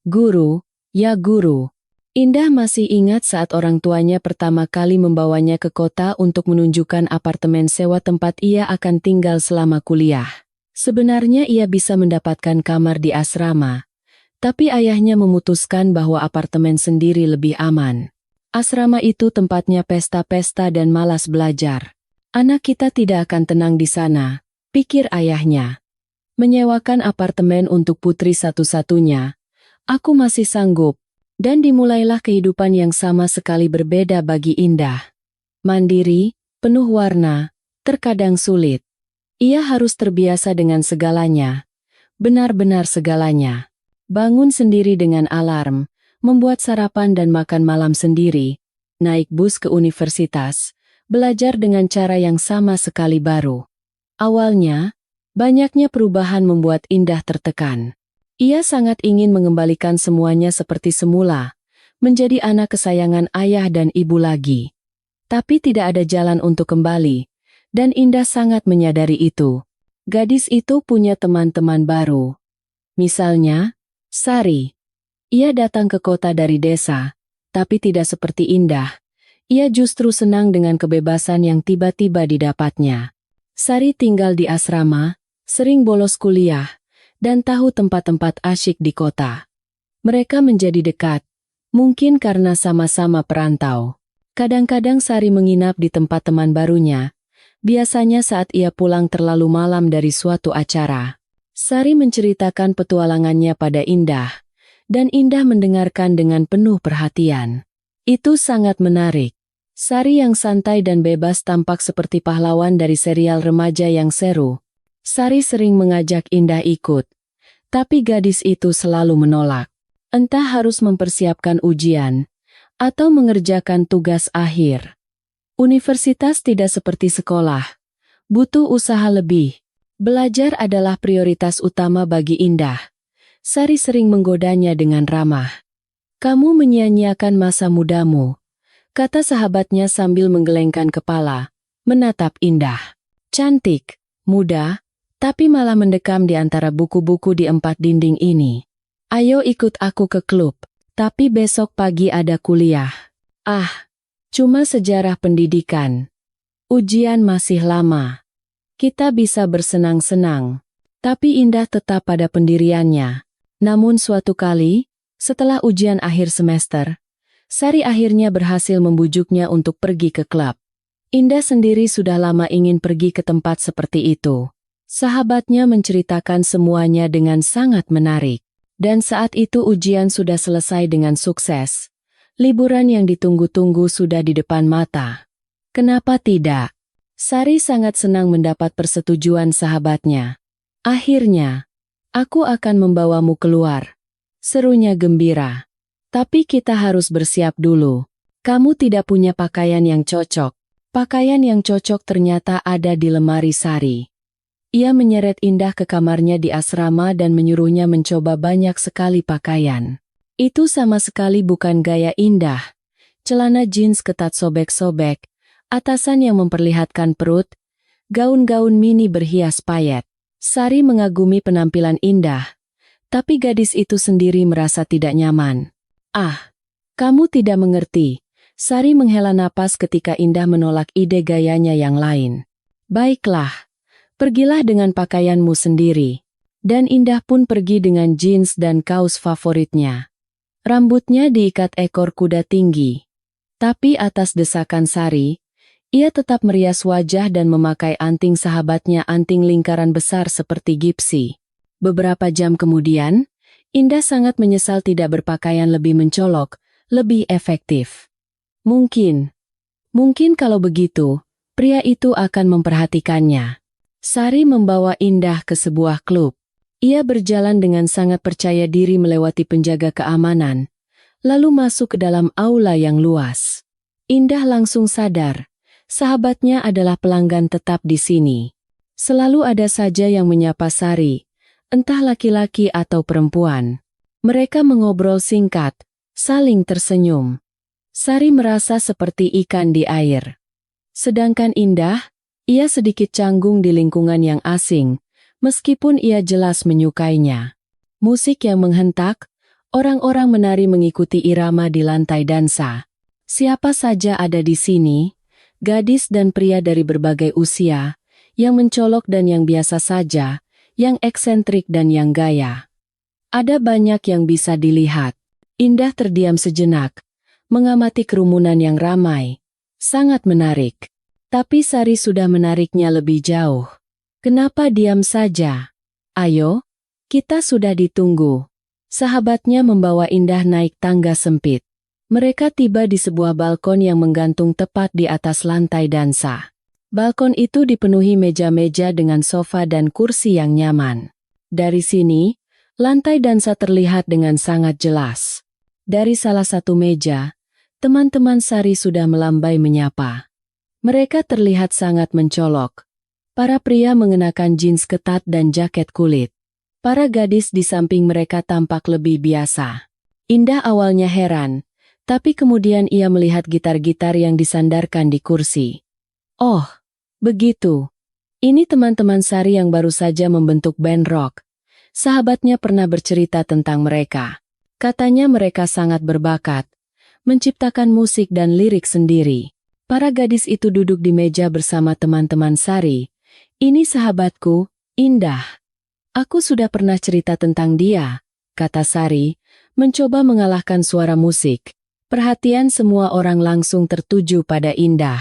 Guru, ya guru. Indah masih ingat saat orang tuanya pertama kali membawanya ke kota untuk menunjukkan apartemen sewa tempat ia akan tinggal selama kuliah. Sebenarnya ia bisa mendapatkan kamar di asrama, tapi ayahnya memutuskan bahwa apartemen sendiri lebih aman. Asrama itu tempatnya pesta-pesta dan malas belajar. Anak kita tidak akan tenang di sana, pikir ayahnya. Menyewakan apartemen untuk putri satu-satunya, aku masih sanggup, dan dimulailah kehidupan yang sama sekali berbeda bagi Indah. Mandiri, penuh warna, terkadang sulit. Ia harus terbiasa dengan segalanya, benar-benar segalanya. Bangun sendiri dengan alarm, membuat sarapan dan makan malam sendiri, naik bus ke universitas, belajar dengan cara yang sama sekali baru. Awalnya, banyaknya perubahan membuat Indah tertekan. Ia sangat ingin mengembalikan semuanya seperti semula, menjadi anak kesayangan ayah dan ibu lagi. Tapi tidak ada jalan untuk kembali, dan Indah sangat menyadari itu. Gadis itu punya teman-teman baru. Misalnya, Sari. Ia datang ke kota dari desa, tapi tidak seperti Indah. Ia justru senang dengan kebebasan yang tiba-tiba didapatnya. Sari tinggal di asrama, sering bolos kuliah, dan tahu tempat-tempat asyik di kota. Mereka menjadi dekat, mungkin karena sama-sama perantau. Kadang-kadang Sari menginap di tempat teman barunya, biasanya saat ia pulang terlalu malam dari suatu acara. Sari menceritakan petualangannya pada Indah, dan Indah mendengarkan dengan penuh perhatian. Itu sangat menarik. Sari yang santai dan bebas tampak seperti pahlawan dari serial remaja yang seru. Sari sering mengajak Indah ikut, tapi gadis itu selalu menolak. Entah harus mempersiapkan ujian, atau mengerjakan tugas akhir. Universitas tidak seperti sekolah, butuh usaha lebih. Belajar adalah prioritas utama bagi Indah. Sari sering menggodanya dengan ramah. Kamu menyia-nyiakan masa mudamu, kata sahabatnya sambil menggelengkan kepala, menatap Indah. Cantik, muda, tapi malah mendekam di antara buku-buku di 4 dinding ini. Ayo ikut aku ke klub, tapi besok pagi ada kuliah. Ah, cuma sejarah pendidikan. Ujian masih lama. Kita bisa bersenang-senang. Tapi Indah tetap pada pendiriannya. Namun suatu kali, setelah ujian akhir semester, Sari akhirnya berhasil membujuknya untuk pergi ke klub. Indah sendiri sudah lama ingin pergi ke tempat seperti itu. Sahabatnya menceritakan semuanya dengan sangat menarik. Dan saat itu ujian sudah selesai dengan sukses. Liburan yang ditunggu-tunggu sudah di depan mata. Kenapa tidak? Sari sangat senang mendapat persetujuan sahabatnya. Akhirnya, aku akan membawamu keluar. Serunya gembira. Tapi kita harus bersiap dulu. Kamu tidak punya pakaian yang cocok. Pakaian yang cocok ternyata ada di lemari Sari. Ia menyeret Indah ke kamarnya di asrama dan menyuruhnya mencoba banyak sekali pakaian. Itu sama sekali bukan gaya Indah. Celana jeans ketat sobek-sobek, atasan yang memperlihatkan perut, gaun-gaun mini berhias payet. Sari mengagumi penampilan Indah, tapi gadis itu sendiri merasa tidak nyaman. Ah, kamu tidak mengerti. Sari menghela napas ketika Indah menolak ide gayanya yang lain. Baiklah. Pergilah dengan pakaianmu sendiri. Dan Indah pun pergi dengan jeans dan kaos favoritnya. Rambutnya diikat ekor kuda tinggi. Tapi atas desakan Sari, ia tetap merias wajah dan memakai anting sahabatnya, anting lingkaran besar seperti gipsi. Beberapa jam kemudian, Indah sangat menyesal tidak berpakaian lebih mencolok, lebih efektif. Mungkin kalau begitu, pria itu akan memperhatikannya. Sari membawa Indah ke sebuah klub. Ia berjalan dengan sangat percaya diri melewati penjaga keamanan, lalu masuk ke dalam aula yang luas. Indah langsung sadar, sahabatnya adalah pelanggan tetap di sini. Selalu ada saja yang menyapa Sari, entah laki-laki atau perempuan. Mereka mengobrol singkat, saling tersenyum. Sari merasa seperti ikan di air. Sedangkan Indah, ia sedikit canggung di lingkungan yang asing, meskipun ia jelas menyukainya. Musik yang menghentak, orang-orang menari mengikuti irama di lantai dansa. Siapa saja ada di sini, gadis dan pria dari berbagai usia, yang mencolok dan yang biasa saja, yang eksentrik dan yang gaya. Ada banyak yang bisa dilihat. Indah terdiam sejenak, mengamati kerumunan yang ramai. Sangat menarik. Tapi Sari sudah menariknya lebih jauh. Kenapa diam saja? Ayo, kita sudah ditunggu. Sahabatnya membawa Indah naik tangga sempit. Mereka tiba di sebuah balkon yang menggantung tepat di atas lantai dansa. Balkon itu dipenuhi meja-meja dengan sofa dan kursi yang nyaman. Dari sini, lantai dansa terlihat dengan sangat jelas. Dari salah satu meja, teman-teman Sari sudah melambai menyapa. Mereka terlihat sangat mencolok. Para pria mengenakan jeans ketat dan jaket kulit. Para gadis di samping mereka tampak lebih biasa. Indah awalnya heran, tapi kemudian ia melihat gitar-gitar yang disandarkan di kursi. Oh, begitu. Ini teman-teman Sari yang baru saja membentuk band rock. Sahabatnya pernah bercerita tentang mereka. Katanya mereka sangat berbakat, menciptakan musik dan lirik sendiri. Para gadis itu duduk di meja bersama teman-teman Sari. Ini sahabatku, Indah. Aku sudah pernah cerita tentang dia, kata Sari, mencoba mengalahkan suara musik. Perhatian semua orang langsung tertuju pada Indah.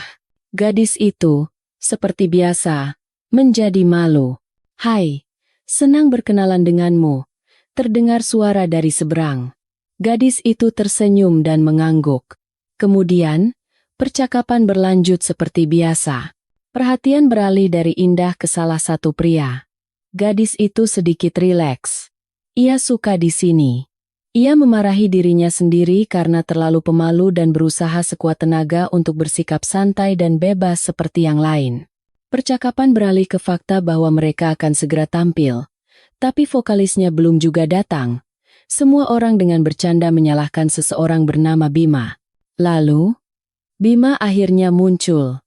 Gadis itu, seperti biasa, menjadi malu. Hai, senang berkenalan denganmu. Terdengar suara dari seberang. Gadis itu tersenyum dan mengangguk. Kemudian, percakapan berlanjut seperti biasa. Perhatian beralih dari Indah ke salah satu pria. Gadis itu sedikit rileks. Ia suka di sini. Ia memarahi dirinya sendiri karena terlalu pemalu dan berusaha sekuat tenaga untuk bersikap santai dan bebas seperti yang lain. Percakapan beralih ke fakta bahwa mereka akan segera tampil. Tapi vokalisnya belum juga datang. Semua orang dengan bercanda menyalahkan seseorang bernama Bima. Lalu, Bima akhirnya muncul.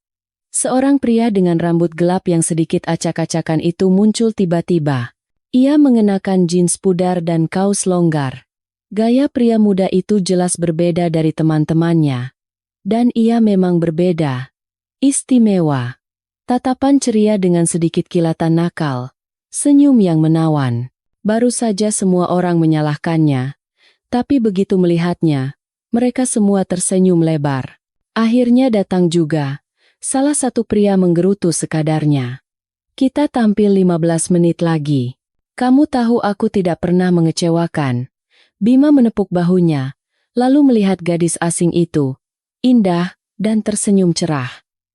Seorang pria dengan rambut gelap yang sedikit acak-acakan itu muncul tiba-tiba. Ia mengenakan jeans pudar dan kaos longgar. Gaya pria muda itu jelas berbeda dari teman-temannya. Dan ia memang berbeda. Istimewa. Tatapan ceria dengan sedikit kilatan nakal. Senyum yang menawan. Baru saja semua orang menyalahkannya. Tapi begitu melihatnya, mereka semua tersenyum lebar. Akhirnya datang juga. Salah satu pria menggerutu sekadarnya. Kita tampil 15 menit lagi. Kamu tahu aku tidak pernah mengecewakan. Bima menepuk bahunya, lalu melihat gadis asing itu. Indah, dan tersenyum cerah.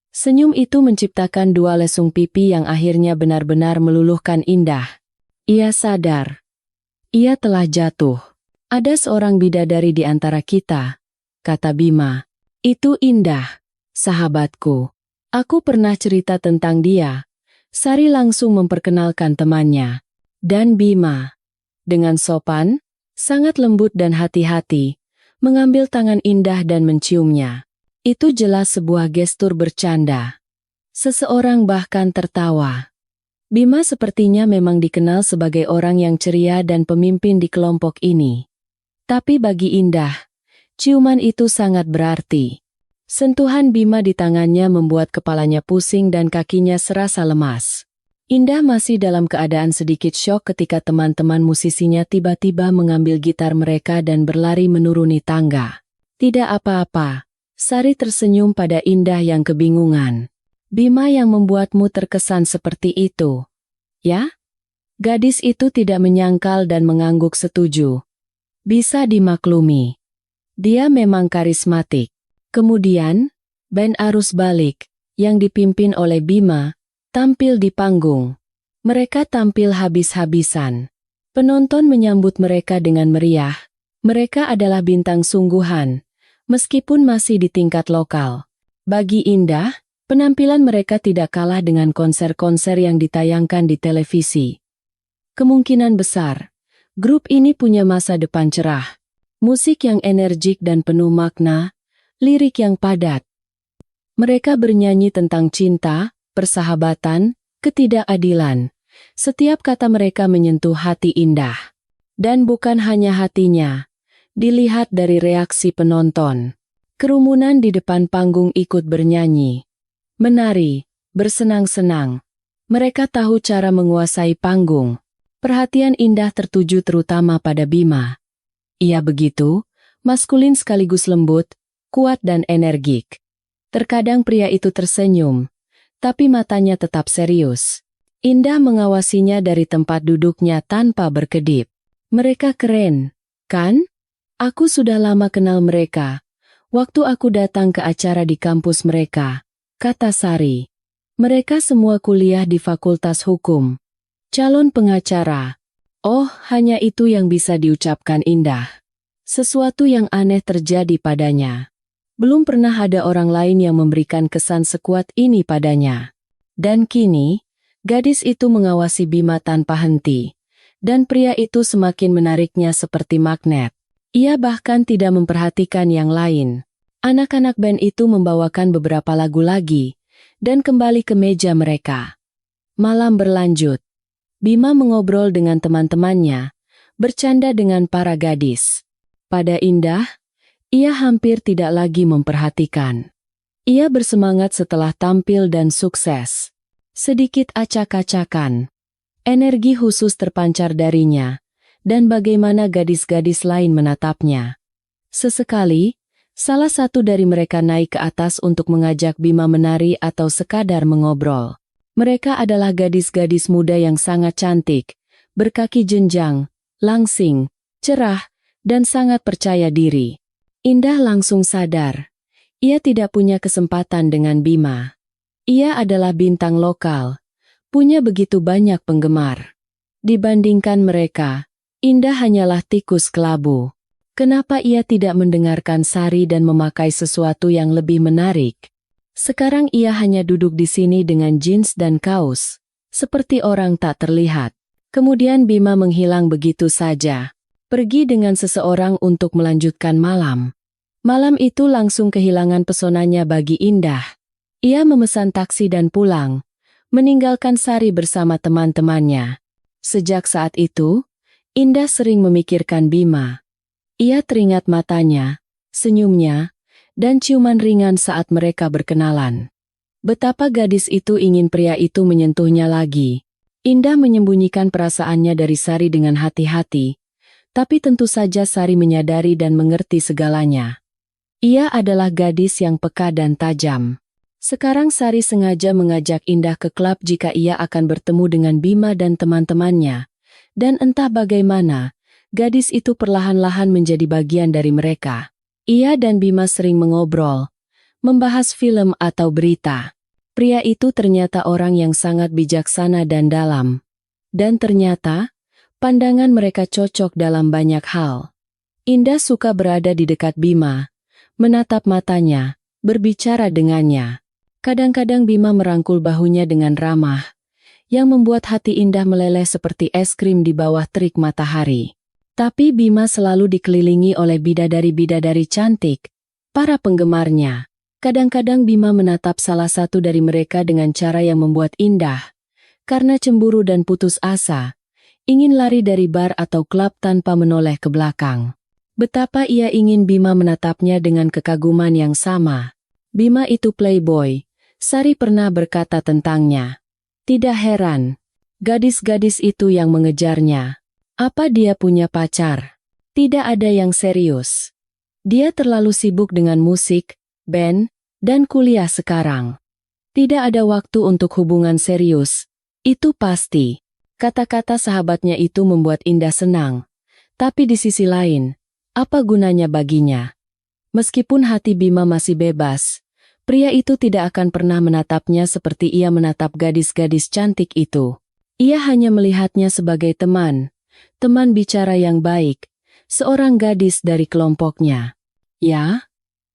Senyum itu menciptakan dua lesung pipi yang akhirnya benar-benar meluluhkan Indah. Ia sadar. Ia telah jatuh. Ada seorang bidadari di antara kita, kata Bima. Itu Indah, sahabatku. Aku pernah cerita tentang dia. Sari langsung memperkenalkan temannya. Dan Bima, dengan sopan, sangat lembut dan hati-hati, mengambil tangan Indah dan menciumnya. Itu jelas sebuah gestur bercanda. Seseorang bahkan tertawa. Bima sepertinya memang dikenal sebagai orang yang ceria dan pemimpin di kelompok ini. Tapi bagi Indah, ciuman itu sangat berarti. Sentuhan Bima di tangannya membuat kepalanya pusing dan kakinya serasa lemas. Indah masih dalam keadaan sedikit syok ketika teman-teman musisinya tiba-tiba mengambil gitar mereka dan berlari menuruni tangga. Tidak apa-apa, Sari tersenyum pada Indah yang kebingungan. Bima yang membuatmu terkesan seperti itu, ya? Gadis itu tidak menyangkal dan mengangguk setuju. Bisa dimaklumi. Dia memang karismatik. Kemudian, band arus balik, yang dipimpin oleh Bima, tampil di panggung. Mereka tampil habis-habisan. Penonton menyambut mereka dengan meriah. Mereka adalah bintang sungguhan, meskipun masih di tingkat lokal. Bagi Indah, penampilan mereka tidak kalah dengan konser-konser yang ditayangkan di televisi. Kemungkinan besar, grup ini punya masa depan cerah. Musik yang energik dan penuh makna, lirik yang padat. Mereka bernyanyi tentang cinta, persahabatan, ketidakadilan. Setiap kata mereka menyentuh hati Indah. Dan bukan hanya hatinya, dilihat dari reaksi penonton. Kerumunan di depan panggung ikut bernyanyi, menari, bersenang-senang. Mereka tahu cara menguasai panggung. Perhatian Indah tertuju terutama pada Bima. Ia begitu, maskulin sekaligus lembut, kuat dan energik. Terkadang pria itu tersenyum, tapi matanya tetap serius. Indah mengawasinya dari tempat duduknya tanpa berkedip. Mereka keren, kan? Aku sudah lama kenal mereka. Waktu aku datang ke acara di kampus mereka, kata Sari. Mereka semua kuliah di Fakultas Hukum. Calon pengacara. Oh, hanya itu yang bisa diucapkan Indah. Sesuatu yang aneh terjadi padanya. Belum pernah ada orang lain yang memberikan kesan sekuat ini padanya. Dan kini, gadis itu mengawasi Bima tanpa henti. Dan pria itu semakin menariknya seperti magnet. Ia bahkan tidak memperhatikan yang lain. Anak-anak band itu membawakan beberapa lagu lagi, dan kembali ke meja mereka. Malam berlanjut. Bima mengobrol dengan teman-temannya, bercanda dengan para gadis. Pada Indah, ia hampir tidak lagi memperhatikan. Ia bersemangat setelah tampil dan sukses. Sedikit acak-acakan. Energi khusus terpancar darinya, dan bagaimana gadis-gadis lain menatapnya. Sesekali, salah satu dari mereka naik ke atas untuk mengajak Bima menari atau sekadar mengobrol. Mereka adalah gadis-gadis muda yang sangat cantik, berkaki jenjang, langsing, cerah, dan sangat percaya diri. Indah langsung sadar, ia tidak punya kesempatan dengan Bima. Ia adalah bintang lokal, punya begitu banyak penggemar. Dibandingkan mereka, Indah hanyalah tikus kelabu. Kenapa ia tidak mendengarkan Sari dan memakai sesuatu yang lebih menarik? Sekarang ia hanya duduk di sini dengan jeans dan kaos, seperti orang tak terlihat. Kemudian Bima menghilang begitu saja, pergi dengan seseorang untuk melanjutkan malam. Malam itu langsung kehilangan pesonanya bagi Indah. Ia memesan taksi dan pulang, meninggalkan Sari bersama teman-temannya. Sejak saat itu, Indah sering memikirkan Bima. Ia teringat matanya, senyumnya, dan ciuman ringan saat mereka berkenalan. Betapa gadis itu ingin pria itu menyentuhnya lagi. Indah menyembunyikan perasaannya dari Sari dengan hati-hati, tapi tentu saja Sari menyadari dan mengerti segalanya. Ia adalah gadis yang peka dan tajam. Sekarang Sari sengaja mengajak Indah ke klub jika ia akan bertemu dengan Bima dan teman-temannya. Dan entah bagaimana, gadis itu perlahan-lahan menjadi bagian dari mereka. Ia dan Bima sering mengobrol, membahas film atau berita. Pria itu ternyata orang yang sangat bijaksana dan dalam. Dan ternyata, pandangan mereka cocok dalam banyak hal. Indah suka berada di dekat Bima, menatap matanya, berbicara dengannya. Kadang-kadang Bima merangkul bahunya dengan ramah, yang membuat hati Indah meleleh seperti es krim di bawah terik matahari. Tapi Bima selalu dikelilingi oleh bidadari-bidadari cantik, para penggemarnya. Kadang-kadang Bima menatap salah satu dari mereka dengan cara yang membuat Indah, karena cemburu dan putus asa, ingin lari dari bar atau klub tanpa menoleh ke belakang. Betapa ia ingin Bima menatapnya dengan kekaguman yang sama. Bima itu playboy, Sari pernah berkata tentangnya. Tidak heran, gadis-gadis itu yang mengejarnya. Apa dia punya pacar? Tidak ada yang serius. Dia terlalu sibuk dengan musik, band, dan kuliah sekarang. Tidak ada waktu untuk hubungan serius, itu pasti. Kata-kata sahabatnya itu membuat Indah senang. Tapi di sisi lain, apa gunanya baginya? Meskipun hati Bima masih bebas, pria itu tidak akan pernah menatapnya seperti ia menatap gadis-gadis cantik itu. Ia hanya melihatnya sebagai teman bicara yang baik, seorang gadis dari kelompoknya. Ya,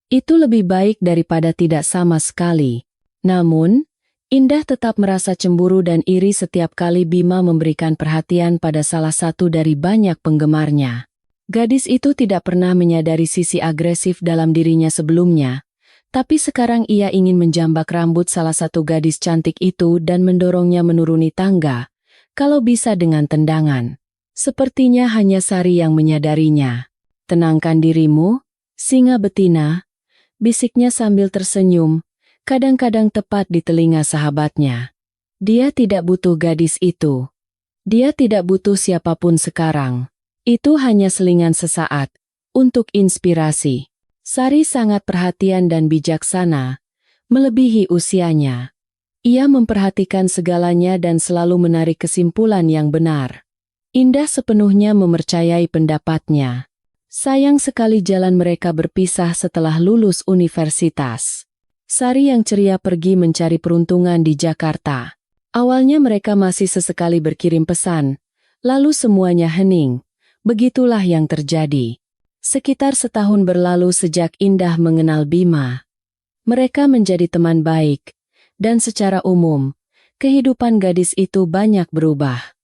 itu lebih baik daripada tidak sama sekali. Namun, Indah tetap merasa cemburu dan iri setiap kali Bima memberikan perhatian pada salah satu dari banyak penggemarnya. Gadis itu tidak pernah menyadari sisi agresif dalam dirinya sebelumnya, tapi sekarang ia ingin menjambak rambut salah satu gadis cantik itu dan mendorongnya menuruni tangga, kalau bisa dengan tendangan. Sepertinya hanya Sari yang menyadarinya. "Tenangkan dirimu, singa betina," bisiknya sambil tersenyum, kadang-kadang tepat di telinga sahabatnya. Dia tidak butuh gadis itu. Dia tidak butuh siapapun sekarang. Itu hanya selingan sesaat, untuk inspirasi. Sari sangat perhatian dan bijaksana, melebihi usianya. Ia memperhatikan segalanya dan selalu menarik kesimpulan yang benar. Indah sepenuhnya mempercayai pendapatnya. Sayang sekali jalan mereka berpisah setelah lulus universitas. Sari yang ceria pergi mencari peruntungan di Jakarta. Awalnya mereka masih sesekali berkirim pesan, lalu semuanya hening. Begitulah yang terjadi. Sekitar setahun berlalu sejak Indah mengenal Bima. Mereka menjadi teman baik, dan secara umum, kehidupan gadis itu banyak berubah.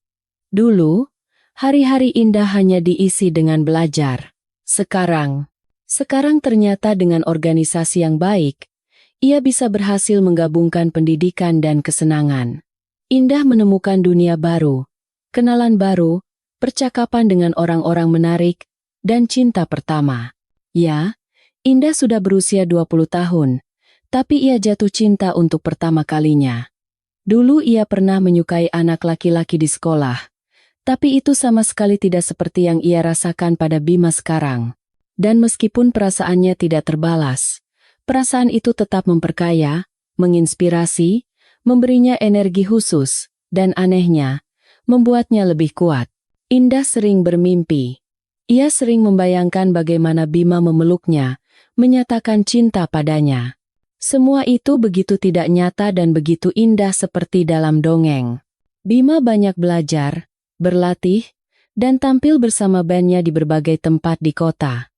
Dulu, hari-hari Indah hanya diisi dengan belajar. Sekarang ternyata dengan organisasi yang baik, ia bisa berhasil menggabungkan pendidikan dan kesenangan. Indah menemukan dunia baru, kenalan baru, percakapan dengan orang-orang menarik, dan cinta pertama. Ya, Indah sudah berusia 20 tahun, tapi ia jatuh cinta untuk pertama kalinya. Dulu ia pernah menyukai anak laki-laki di sekolah, tapi itu sama sekali tidak seperti yang ia rasakan pada Bima sekarang. Dan meskipun perasaannya tidak terbalas, perasaan itu tetap memperkaya, menginspirasi, memberinya energi khusus, dan anehnya, membuatnya lebih kuat. Indah sering bermimpi. Ia sering membayangkan bagaimana Bima memeluknya, menyatakan cinta padanya. Semua itu begitu tidak nyata dan begitu indah seperti dalam dongeng. Bima banyak belajar, berlatih, dan tampil bersama bandnya di berbagai tempat di kota.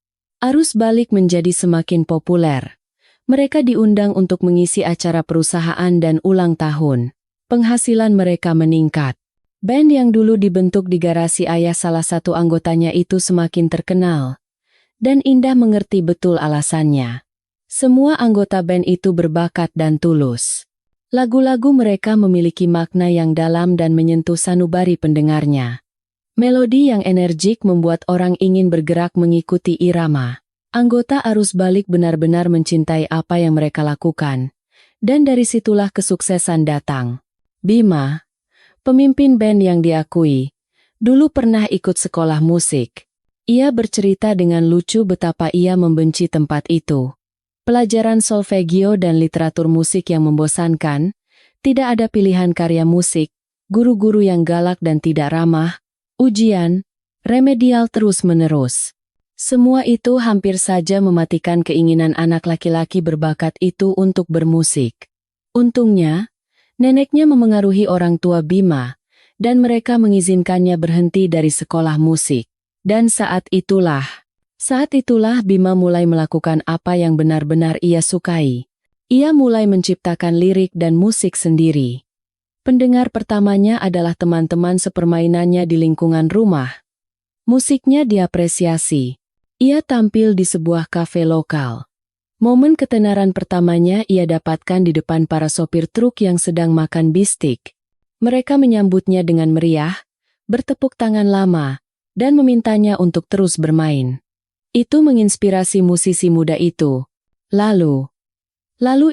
Arus balik menjadi semakin populer. Mereka diundang untuk mengisi acara perusahaan dan ulang tahun. Penghasilan mereka meningkat. Band yang dulu dibentuk di garasi ayah salah satu anggotanya itu semakin terkenal. Dan Indah mengerti betul alasannya. Semua anggota band itu berbakat dan tulus. Lagu-lagu mereka memiliki makna yang dalam dan menyentuh sanubari pendengarnya. Melodi yang energik membuat orang ingin bergerak mengikuti irama. Anggota arus balik benar-benar mencintai apa yang mereka lakukan. Dan dari situlah kesuksesan datang. Bima, pemimpin band yang diakui, dulu pernah ikut sekolah musik. Ia bercerita dengan lucu betapa ia membenci tempat itu. Pelajaran solfegio dan literatur musik yang membosankan, tidak ada pilihan karya musik, guru-guru yang galak dan tidak ramah, ujian, remedial terus-menerus. Semua itu hampir saja mematikan keinginan anak laki-laki berbakat itu untuk bermusik. Untungnya, neneknya memengaruhi orang tua Bima, dan mereka mengizinkannya berhenti dari sekolah musik. Dan saat itulah Bima mulai melakukan apa yang benar-benar ia sukai. Ia mulai menciptakan lirik dan musik sendiri. Pendengar pertamanya adalah teman-teman sepermainannya di lingkungan rumah. Musiknya diapresiasi. Ia tampil di sebuah kafe lokal. Momen ketenaran pertamanya ia dapatkan di depan para sopir truk yang sedang makan bistik. Mereka menyambutnya dengan meriah, bertepuk tangan lama, dan memintanya untuk terus bermain. Itu menginspirasi musisi muda itu. Lalu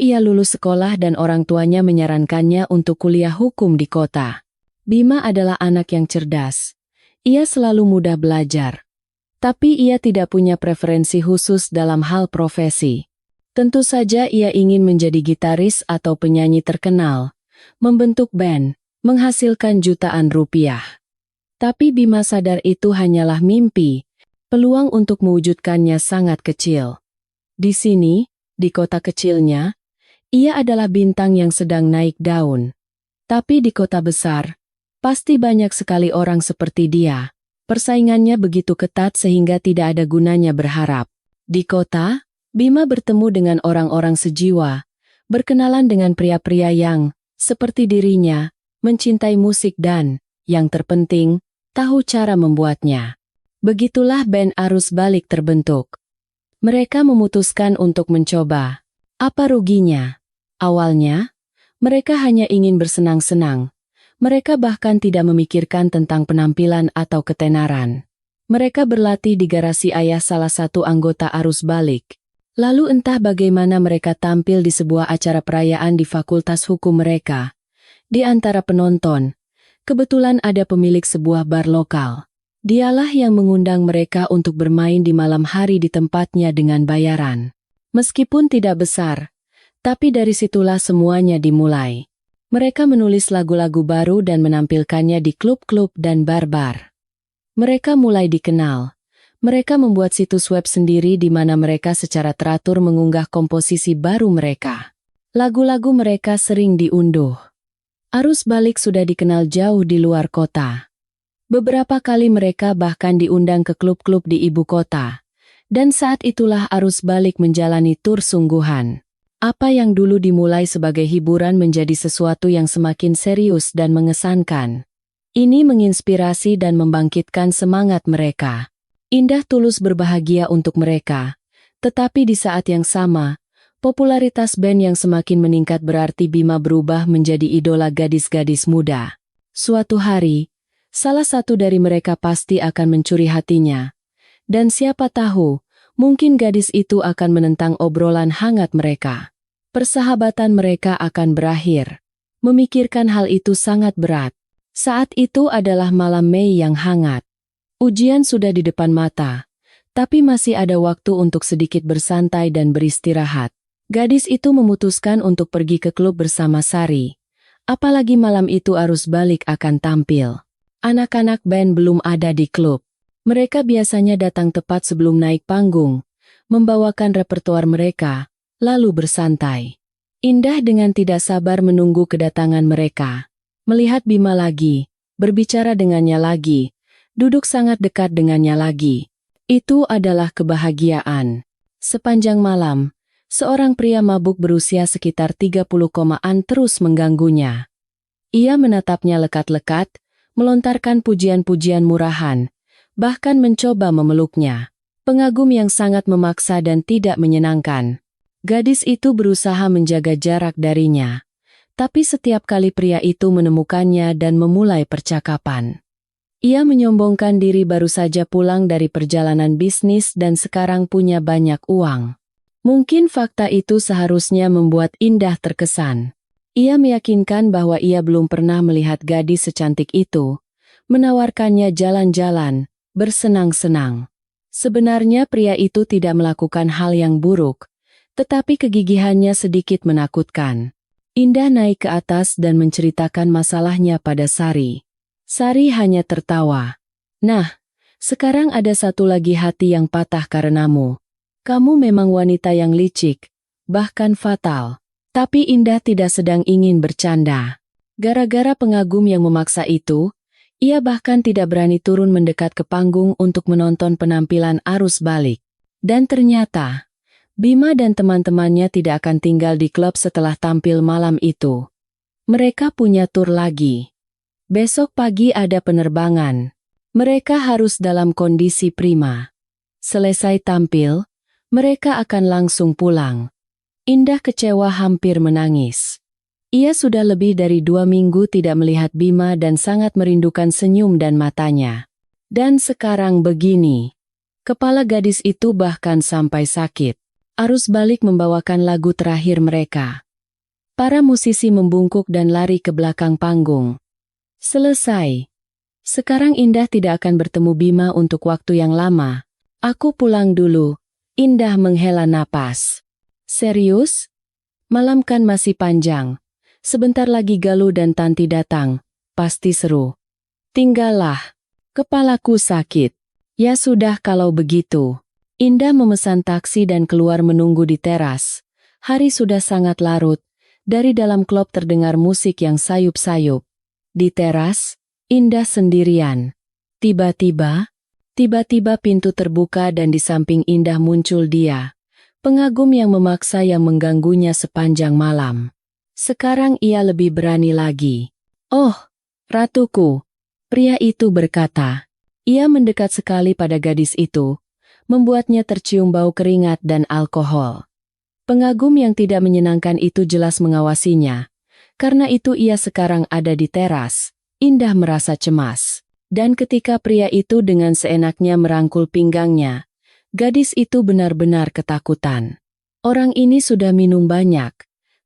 ia lulus sekolah dan orang tuanya menyarankannya untuk kuliah hukum di kota. Bima adalah anak yang cerdas. Ia selalu mudah belajar. Tapi ia tidak punya preferensi khusus dalam hal profesi. Tentu saja ia ingin menjadi gitaris atau penyanyi terkenal, membentuk band, menghasilkan jutaan rupiah. Tapi Bima sadar itu hanyalah mimpi, peluang untuk mewujudkannya sangat kecil. Di sini, di kota kecilnya, ia adalah bintang yang sedang naik daun. Tapi di kota besar, pasti banyak sekali orang seperti dia. Persaingannya begitu ketat sehingga tidak ada gunanya berharap. Di kota, Bima bertemu dengan orang-orang sejiwa, berkenalan dengan pria-pria yang, seperti dirinya, mencintai musik dan, yang terpenting, tahu cara membuatnya. Begitulah band Arus Balik terbentuk. Mereka memutuskan untuk mencoba. Apa ruginya? Awalnya, mereka hanya ingin bersenang-senang. Mereka bahkan tidak memikirkan tentang penampilan atau ketenaran. Mereka berlatih di garasi ayah salah satu anggota Arus Balik. Lalu entah bagaimana mereka tampil di sebuah acara perayaan di fakultas hukum mereka. Di antara penonton, kebetulan ada pemilik sebuah bar lokal. Dialah yang mengundang mereka untuk bermain di malam hari di tempatnya dengan bayaran. Meskipun tidak besar, tapi dari situlah semuanya dimulai. Mereka menulis lagu-lagu baru dan menampilkannya di klub-klub dan bar-bar. Mereka mulai dikenal. Mereka membuat situs web sendiri di mana mereka secara teratur mengunggah komposisi baru mereka. Lagu-lagu mereka sering diunduh. Arus Balik sudah dikenal jauh di luar kota. Beberapa kali mereka bahkan diundang ke klub-klub di ibu kota. Dan saat itulah Arus Balik menjalani tur sungguhan. Apa yang dulu dimulai sebagai hiburan menjadi sesuatu yang semakin serius dan mengesankan. Ini menginspirasi dan membangkitkan semangat mereka. Indah tulus berbahagia untuk mereka. Tetapi di saat yang sama, popularitas band yang semakin meningkat berarti Bima berubah menjadi idola gadis-gadis muda. Suatu hari, salah satu dari mereka pasti akan mencuri hatinya. Dan siapa tahu, mungkin gadis itu akan menentang obrolan hangat mereka. Persahabatan mereka akan berakhir. Memikirkan hal itu sangat berat. Saat itu adalah malam Mei yang hangat. Ujian sudah di depan mata, tapi masih ada waktu untuk sedikit bersantai dan beristirahat. Gadis itu memutuskan untuk pergi ke klub bersama Sari. Apalagi malam itu Arus Balik akan tampil. Anak-anak band belum ada di klub. Mereka biasanya datang tepat sebelum naik panggung, membawakan repertoar mereka, lalu bersantai. Indah dengan tidak sabar menunggu kedatangan mereka. Melihat Bima lagi, berbicara dengannya lagi, duduk sangat dekat dengannya lagi. Itu adalah kebahagiaan. Sepanjang malam, seorang pria mabuk berusia sekitar 30-an terus mengganggunya. Ia menatapnya lekat-lekat, melontarkan pujian-pujian murahan, bahkan mencoba memeluknya. Pengagum yang sangat memaksa dan tidak menyenangkan. Gadis itu berusaha menjaga jarak darinya. Tapi setiap kali pria itu menemukannya dan memulai percakapan. Ia menyombongkan diri baru saja pulang dari perjalanan bisnis dan sekarang punya banyak uang. Mungkin fakta itu seharusnya membuat Indah terkesan. Ia meyakinkan bahwa ia belum pernah melihat gadis secantik itu, menawarkannya jalan-jalan, bersenang-senang. Sebenarnya pria itu tidak melakukan hal yang buruk, tetapi kegigihannya sedikit menakutkan. Indah naik ke atas dan menceritakan masalahnya pada Sari. Sari hanya tertawa. Nah, sekarang ada satu lagi hati yang patah karenamu. Kamu memang wanita yang licik, bahkan fatal. Tapi Indah tidak sedang ingin bercanda. Gara-gara pengagum yang memaksa itu, ia bahkan tidak berani turun mendekat ke panggung untuk menonton penampilan Arus Balik. Dan ternyata, Bima dan teman-temannya tidak akan tinggal di klub setelah tampil malam itu. Mereka punya tur lagi. Besok pagi ada penerbangan. Mereka harus dalam kondisi prima. Selesai tampil, mereka akan langsung pulang. Indah kecewa hampir menangis. Ia sudah lebih dari 2 minggu tidak melihat Bima dan sangat merindukan senyum dan matanya. Dan sekarang begini. Kepala gadis itu bahkan sampai sakit. Arus Balik membawakan lagu terakhir mereka. Para musisi membungkuk dan lari ke belakang panggung. Selesai. Sekarang Indah tidak akan bertemu Bima untuk waktu yang lama. Aku pulang dulu. Indah menghela napas. Serius? Malam kan masih panjang. Sebentar lagi Galuh dan Tanti datang. Pasti seru. Tinggallah. Kepalaku sakit. Ya sudah kalau begitu. Indah memesan taksi dan keluar menunggu di teras. Hari sudah sangat larut. Dari dalam klub terdengar musik yang sayup-sayup. Di teras, Indah sendirian. Tiba-tiba pintu terbuka dan di samping Indah muncul dia. Pengagum yang memaksa yang mengganggunya sepanjang malam. Sekarang ia lebih berani lagi. "Oh, ratuku," pria itu berkata. Ia mendekat sekali pada gadis itu, membuatnya tercium bau keringat dan alkohol. Pengagum yang tidak menyenangkan itu jelas mengawasinya. Karena itu ia sekarang ada di teras. Indah merasa cemas. Dan ketika pria itu dengan seenaknya merangkul pinggangnya, gadis itu benar-benar ketakutan. Orang ini sudah minum banyak.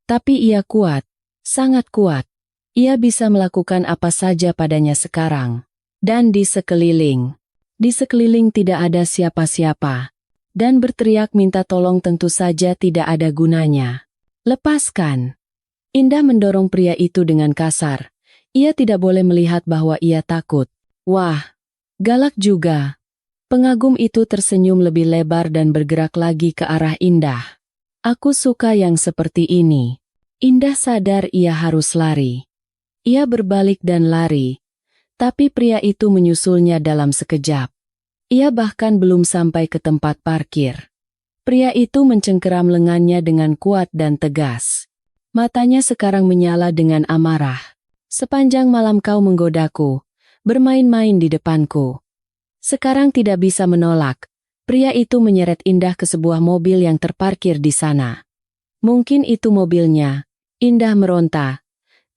Tapi ia kuat. Sangat kuat. Ia bisa melakukan apa saja padanya sekarang. Dan di sekeliling tidak ada siapa-siapa. Dan berteriak minta tolong tentu saja tidak ada gunanya. "Lepaskan!" Indah mendorong pria itu dengan kasar. Ia tidak boleh melihat bahwa ia takut. Wah, galak juga. Pengagum itu tersenyum lebih lebar dan bergerak lagi ke arah Indah. "Aku suka yang seperti ini." Indah sadar ia harus lari. Ia berbalik dan lari. Tapi pria itu menyusulnya dalam sekejap. Ia bahkan belum sampai ke tempat parkir. Pria itu mencengkeram lengannya dengan kuat dan tegas. Matanya sekarang menyala dengan amarah. "Sepanjang malam kau menggodaku, bermain-main di depanku. Sekarang tidak bisa menolak." Pria itu menyeret Indah ke sebuah mobil yang terparkir di sana. "Mungkin itu mobilnya." Indah meronta.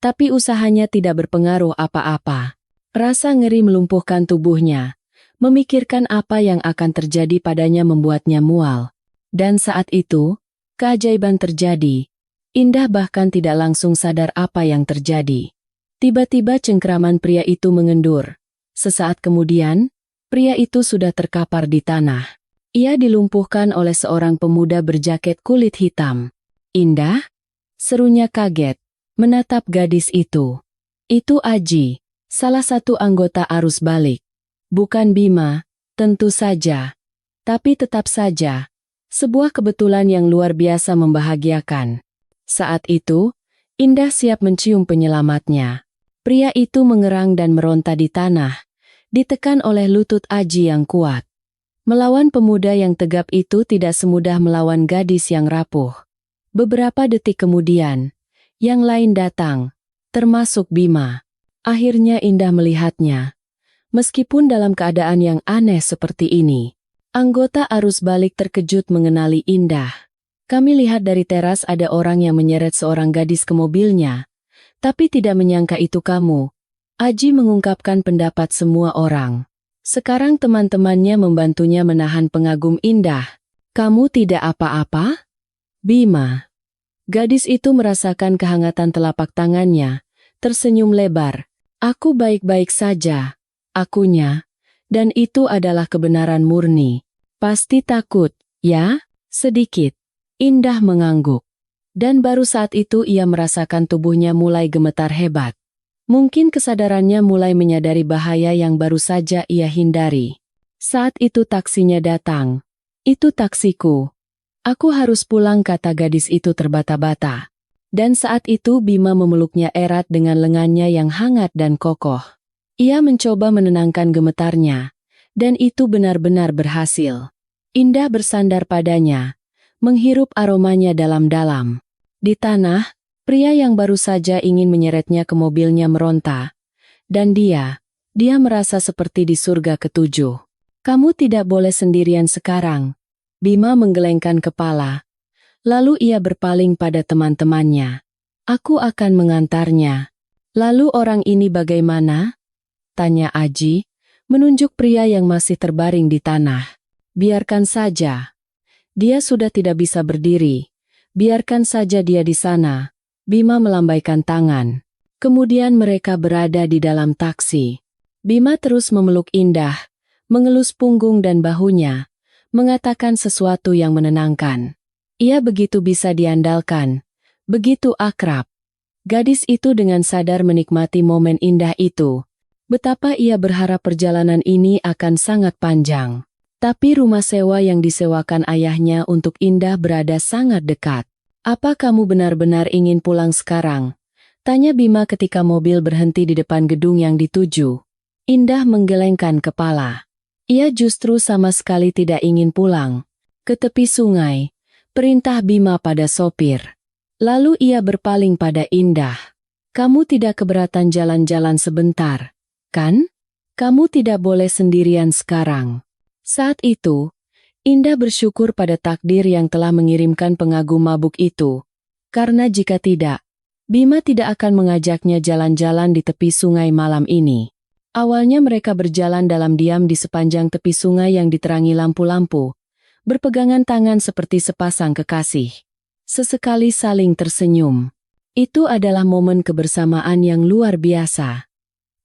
Tapi usahanya tidak berpengaruh apa-apa. Rasa ngeri melumpuhkan tubuhnya. Memikirkan apa yang akan terjadi padanya membuatnya mual. Dan saat itu, keajaiban terjadi. Indah bahkan tidak langsung sadar apa yang terjadi. Tiba-tiba cengkeraman pria itu mengendur. Sesaat kemudian, pria itu sudah terkapar di tanah. Ia dilumpuhkan oleh seorang pemuda berjaket kulit hitam. "Indah?" serunya kaget, menatap gadis itu. Itu Aji. Salah satu anggota arus balik. Bukan Bima, tentu saja. Tapi tetap saja, sebuah kebetulan yang luar biasa membahagiakan. Saat itu, Indah siap mencium penyelamatnya. Pria itu mengerang dan meronta di tanah, ditekan oleh lutut Aji yang kuat. Melawan pemuda yang tegap itu tidak semudah melawan gadis yang rapuh. Beberapa detik kemudian, yang lain datang, termasuk Bima. Akhirnya Indah melihatnya. Meskipun dalam keadaan yang aneh seperti ini, anggota arus balik terkejut mengenali Indah. "Kami lihat dari teras ada orang yang menyeret seorang gadis ke mobilnya, tapi tidak menyangka itu kamu." Aji mengungkapkan pendapat semua orang. Sekarang teman-temannya membantunya menahan pengagum Indah. "Kamu tidak apa-apa?" "Bima." Gadis itu merasakan kehangatan telapak tangannya, tersenyum lebar. "Aku baik-baik saja." "Akunya." Dan itu adalah kebenaran murni. "Pasti takut, ya?" "Sedikit." Indah mengangguk. Dan baru saat itu ia merasakan tubuhnya mulai gemetar hebat. Mungkin kesadarannya mulai menyadari bahaya yang baru saja ia hindari. Saat itu taksinya datang. "Itu taksiku. Aku harus pulang," kata gadis itu terbata-bata. Dan saat itu Bima memeluknya erat dengan lengannya yang hangat dan kokoh. Ia mencoba menenangkan gemetarnya, dan itu benar-benar berhasil. Indah bersandar padanya, menghirup aromanya dalam-dalam. Di tanah, pria yang baru saja ingin menyeretnya ke mobilnya meronta. Dan dia merasa seperti di surga ketujuh. "Kamu tidak boleh sendirian sekarang." Bima menggelengkan kepala. Lalu ia berpaling pada teman-temannya. "Aku akan mengantarnya." "Lalu orang ini bagaimana?" tanya Aji, menunjuk pria yang masih terbaring di tanah. "Biarkan saja. Dia sudah tidak bisa berdiri. Biarkan saja dia di sana." Bima melambaikan tangan. Kemudian mereka berada di dalam taksi. Bima terus memeluk Indah, mengelus punggung dan bahunya, mengatakan sesuatu yang menenangkan. Ia begitu bisa diandalkan, begitu akrab. Gadis itu dengan sadar menikmati momen indah itu. Betapa ia berharap perjalanan ini akan sangat panjang. Tapi rumah sewa yang disewakan ayahnya untuk Indah berada sangat dekat. "Apa kamu benar-benar ingin pulang sekarang?" tanya Bima ketika mobil berhenti di depan gedung yang dituju. Indah menggelengkan kepala. Ia justru sama sekali tidak ingin pulang. "Ke tepi sungai," perintah Bima pada sopir. Lalu ia berpaling pada Indah. "Kamu tidak keberatan jalan-jalan sebentar, kan? Kamu tidak boleh sendirian sekarang." Saat itu, Indah bersyukur pada takdir yang telah mengirimkan pengagum mabuk itu. Karena jika tidak, Bima tidak akan mengajaknya jalan-jalan di tepi sungai malam ini. Awalnya mereka berjalan dalam diam di sepanjang tepi sungai yang diterangi lampu-lampu, berpegangan tangan seperti sepasang kekasih. Sesekali saling tersenyum. Itu adalah momen kebersamaan yang luar biasa.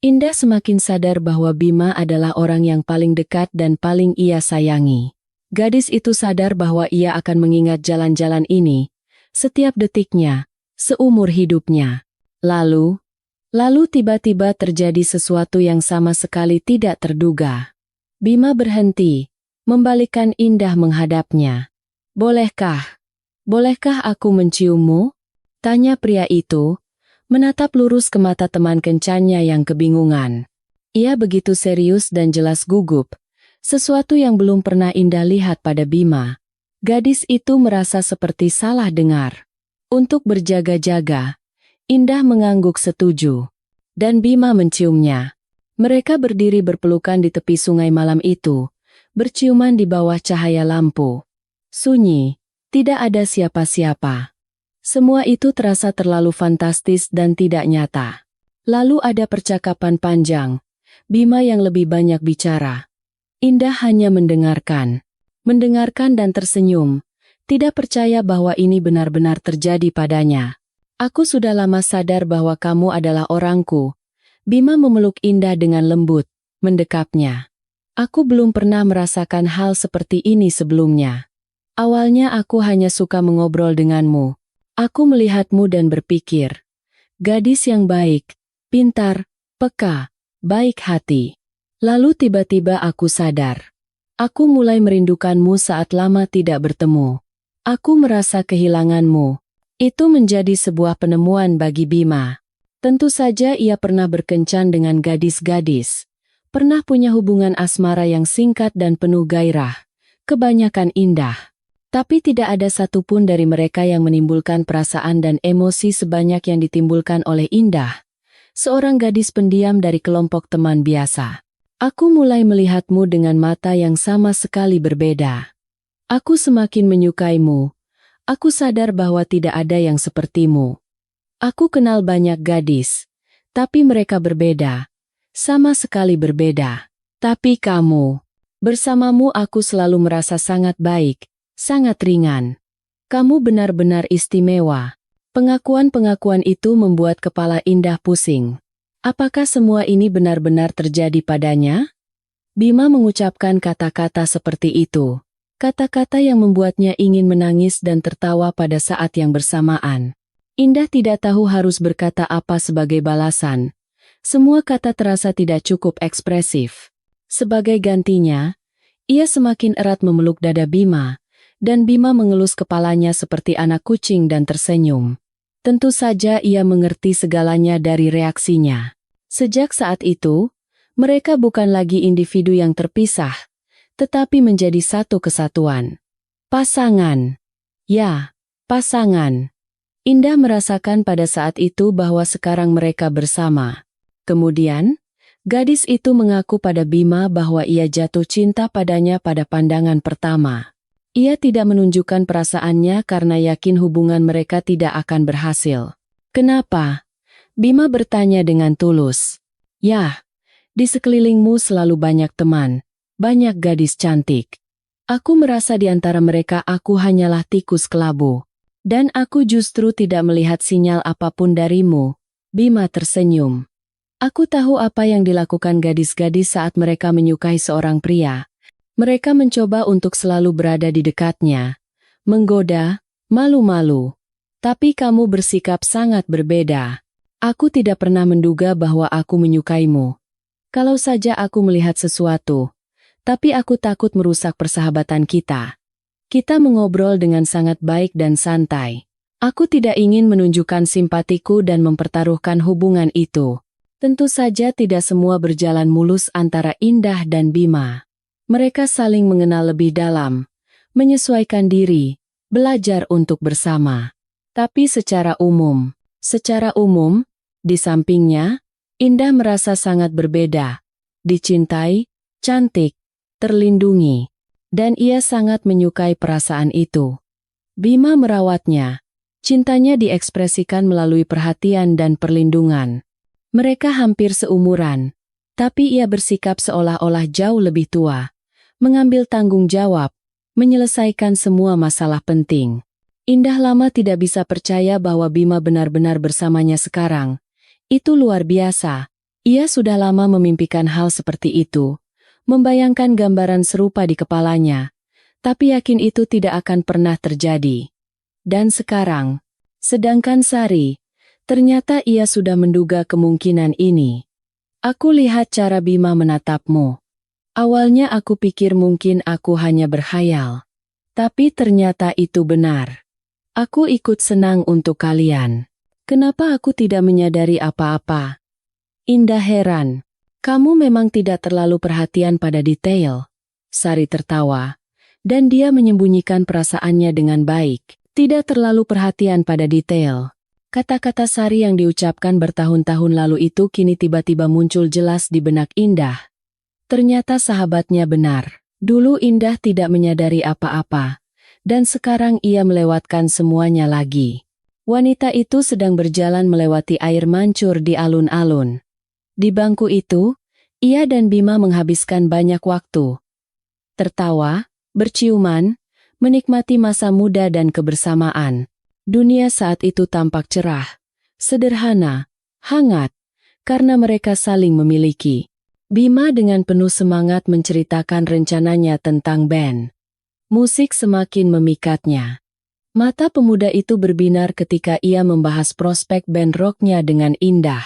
Indah semakin sadar bahwa Bima adalah orang yang paling dekat dan paling ia sayangi. Gadis itu sadar bahwa ia akan mengingat jalan-jalan ini, setiap detiknya, seumur hidupnya. Lalu tiba-tiba terjadi sesuatu yang sama sekali tidak terduga. Bima berhenti, membalikkan Indah menghadapnya. Bolehkah aku menciummu?" tanya pria itu, menatap lurus ke mata teman kencannya yang kebingungan. Ia begitu serius dan jelas gugup, sesuatu yang belum pernah Indah lihat pada Bima. Gadis itu merasa seperti salah dengar. Untuk berjaga-jaga, Indah mengangguk setuju. Dan Bima menciumnya. Mereka berdiri berpelukan di tepi sungai malam itu, berciuman di bawah cahaya lampu. Sunyi, tidak ada siapa-siapa. Semua itu terasa terlalu fantastis dan tidak nyata. Lalu ada percakapan panjang, Bima yang lebih banyak bicara. Indah hanya mendengarkan dan tersenyum, tidak percaya bahwa ini benar-benar terjadi padanya. "Aku sudah lama sadar bahwa kamu adalah orangku." Bima memeluk Indah dengan lembut, mendekapnya. "Aku belum pernah merasakan hal seperti ini sebelumnya. Awalnya aku hanya suka mengobrol denganmu. Aku melihatmu dan berpikir, gadis yang baik, pintar, peka, baik hati. Lalu tiba-tiba aku sadar. Aku mulai merindukanmu saat lama tidak bertemu. Aku merasa kehilanganmu." Itu menjadi sebuah penemuan bagi Bima. Tentu saja ia pernah berkencan dengan gadis-gadis. Pernah punya hubungan asmara yang singkat dan penuh gairah. Kebanyakan indah. Tapi tidak ada satupun dari mereka yang menimbulkan perasaan dan emosi sebanyak yang ditimbulkan oleh Indah, seorang gadis pendiam dari kelompok teman biasa. "Aku mulai melihatmu dengan mata yang sama sekali berbeda. Aku semakin menyukaimu. Aku sadar bahwa tidak ada yang sepertimu. Aku kenal banyak gadis, tapi mereka berbeda. Sama sekali berbeda. Tapi kamu, bersamamu aku selalu merasa sangat baik. Sangat ringan. Kamu benar-benar istimewa." Pengakuan-pengakuan itu membuat kepala Indah pusing. Apakah semua ini benar-benar terjadi padanya? Bima mengucapkan kata-kata seperti itu. Kata-kata yang membuatnya ingin menangis dan tertawa pada saat yang bersamaan. Indah tidak tahu harus berkata apa sebagai balasan. Semua kata terasa tidak cukup ekspresif. Sebagai gantinya, ia semakin erat memeluk dada Bima. Dan Bima mengelus kepalanya seperti anak kucing dan tersenyum. Tentu saja ia mengerti segalanya dari reaksinya. Sejak saat itu, mereka bukan lagi individu yang terpisah, tetapi menjadi satu kesatuan. Pasangan. Ya, pasangan. Indah merasakan pada saat itu bahwa sekarang mereka bersama. Kemudian, gadis itu mengaku pada Bima bahwa ia jatuh cinta padanya pada pandangan pertama. Ia tidak menunjukkan perasaannya karena yakin hubungan mereka tidak akan berhasil. "Kenapa?" Bima bertanya dengan tulus. "Yah, di sekelilingmu selalu banyak teman, banyak gadis cantik. Aku merasa di antara mereka aku hanyalah tikus kelabu. Dan aku justru tidak melihat sinyal apapun darimu." Bima tersenyum. "Aku tahu apa yang dilakukan gadis-gadis saat mereka menyukai seorang pria. Mereka mencoba untuk selalu berada di dekatnya, menggoda, Malu-malu. Tapi kamu bersikap sangat berbeda. Aku tidak pernah menduga bahwa aku menyukaimu. Kalau saja aku melihat sesuatu. Tapi aku takut merusak persahabatan kita. Kita mengobrol dengan sangat baik dan santai. Aku tidak ingin menunjukkan simpatiku dan mempertaruhkan hubungan itu. Tentu saja tidak semua berjalan mulus antara Indah dan Bima. Mereka saling mengenal lebih dalam, menyesuaikan diri, belajar untuk bersama. Tapi secara umum, di sampingnya, Indah merasa sangat berbeda. Dicintai, cantik, terlindungi, dan ia sangat menyukai perasaan itu. Bima merawatnya. Cintanya diekspresikan melalui perhatian dan perlindungan. Mereka hampir seumuran, tapi ia bersikap seolah-olah jauh lebih tua, mengambil tanggung jawab, menyelesaikan semua masalah penting. Indah lama tidak bisa percaya bahwa Bima benar-benar bersamanya sekarang. Itu luar biasa. Ia sudah lama memimpikan hal seperti itu, membayangkan gambaran serupa di kepalanya, tapi yakin itu tidak akan pernah terjadi. Dan sekarang, sedangkan Sari, ternyata ia sudah menduga kemungkinan ini. Aku lihat cara Bima menatapmu. Awalnya aku pikir mungkin aku hanya berkhayal. Tapi ternyata itu benar. Aku ikut senang untuk kalian. Kenapa aku tidak menyadari apa-apa? Indah heran. Kamu memang tidak terlalu perhatian pada detail. Sari tertawa. Dan dia menyembunyikan perasaannya dengan baik. Tidak terlalu perhatian pada detail. Kata-kata Sari yang diucapkan bertahun-tahun lalu itu kini tiba-tiba muncul jelas di benak Indah. Ternyata sahabatnya benar. Dulu Indah tidak menyadari apa-apa, dan sekarang ia melewatkan semuanya lagi. Wanita itu sedang berjalan melewati air mancur di alun-alun. Di bangku itu, ia dan Bima menghabiskan banyak waktu. Tertawa, berciuman, menikmati masa muda dan kebersamaan. Dunia saat itu tampak cerah, sederhana, hangat, karena mereka saling memiliki. Bima dengan penuh semangat menceritakan rencananya tentang band. Musik semakin memikatnya. Mata pemuda itu berbinar ketika ia membahas prospek band rocknya dengan Indah.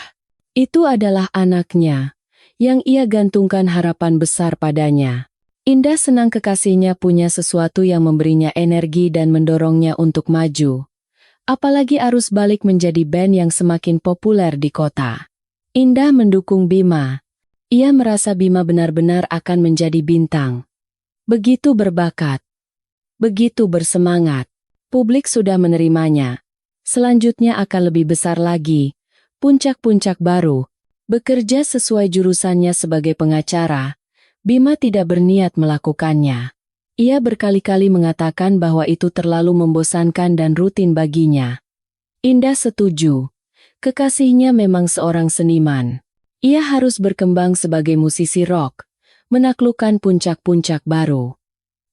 Itu adalah anaknya, yang ia gantungkan harapan besar padanya. Indah senang kekasihnya punya sesuatu yang memberinya energi dan mendorongnya untuk maju. Apalagi arus balik menjadi band yang semakin populer di kota. Indah mendukung Bima. Ia merasa Bima benar-benar akan menjadi bintang. Begitu berbakat. Begitu bersemangat. Publik sudah menerimanya. Selanjutnya akan lebih besar lagi. Puncak-puncak baru. Bekerja sesuai jurusannya sebagai pengacara. Bima tidak berniat melakukannya. Ia berkali-kali mengatakan bahwa itu terlalu membosankan dan rutin baginya. Indah setuju. Kekasihnya memang seorang seniman. Ia harus berkembang sebagai musisi rock, menaklukkan puncak-puncak baru.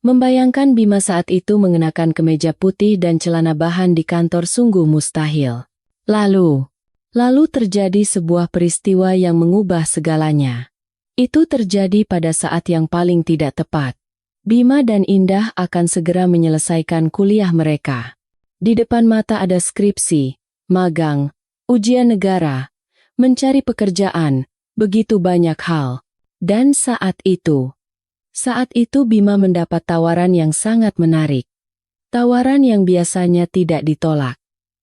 Membayangkan Bima saat itu mengenakan kemeja putih dan celana bahan di kantor sungguh mustahil. Lalu terjadi sebuah peristiwa yang mengubah segalanya. Itu terjadi pada saat yang paling tidak tepat. Bima dan Indah akan segera menyelesaikan kuliah mereka. Di depan mata ada skripsi, magang, ujian negara, mencari pekerjaan, begitu banyak hal. Dan saat itu Bima mendapat tawaran yang sangat menarik. Tawaran yang biasanya tidak ditolak.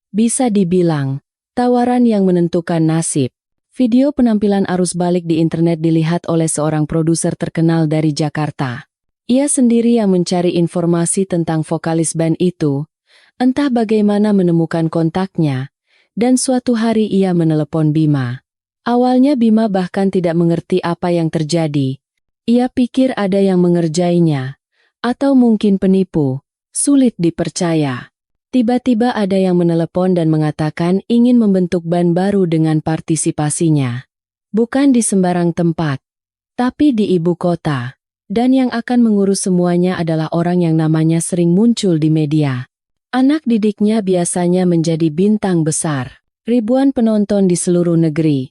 Bisa dibilang, tawaran yang menentukan nasib. Video penampilan arus balik di internet dilihat oleh seorang produser terkenal dari Jakarta. Ia sendiri yang mencari informasi tentang vokalis band itu, entah bagaimana menemukan kontaknya, dan suatu hari ia menelepon Bima. Awalnya Bima bahkan tidak mengerti apa yang terjadi. Ia pikir ada yang mengerjainya, atau mungkin penipu, sulit dipercaya. Tiba-tiba ada yang menelepon dan mengatakan ingin membentuk band baru dengan partisipasinya. Bukan di sembarang tempat, tapi di ibu kota. Dan yang akan mengurus semuanya adalah orang yang namanya sering muncul di media. Anak didiknya biasanya menjadi bintang besar. Ribuan penonton di seluruh negeri.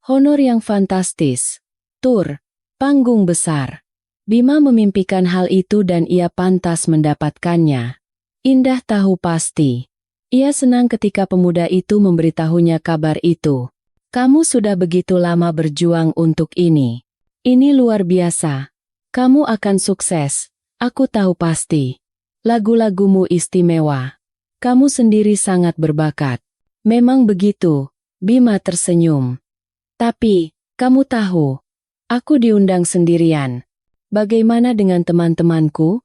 Honor yang fantastis. Tur, panggung besar. Bima memimpikan hal itu dan ia pantas mendapatkannya. Indah tahu pasti. Ia senang ketika pemuda itu memberitahunya kabar itu. Kamu sudah begitu lama berjuang untuk ini. Ini luar biasa. Kamu akan sukses. Aku tahu pasti. Lagu-lagumu istimewa. Kamu sendiri sangat berbakat. Memang begitu, Bima tersenyum. Tapi, kamu tahu, aku diundang sendirian. Bagaimana dengan teman-temanku?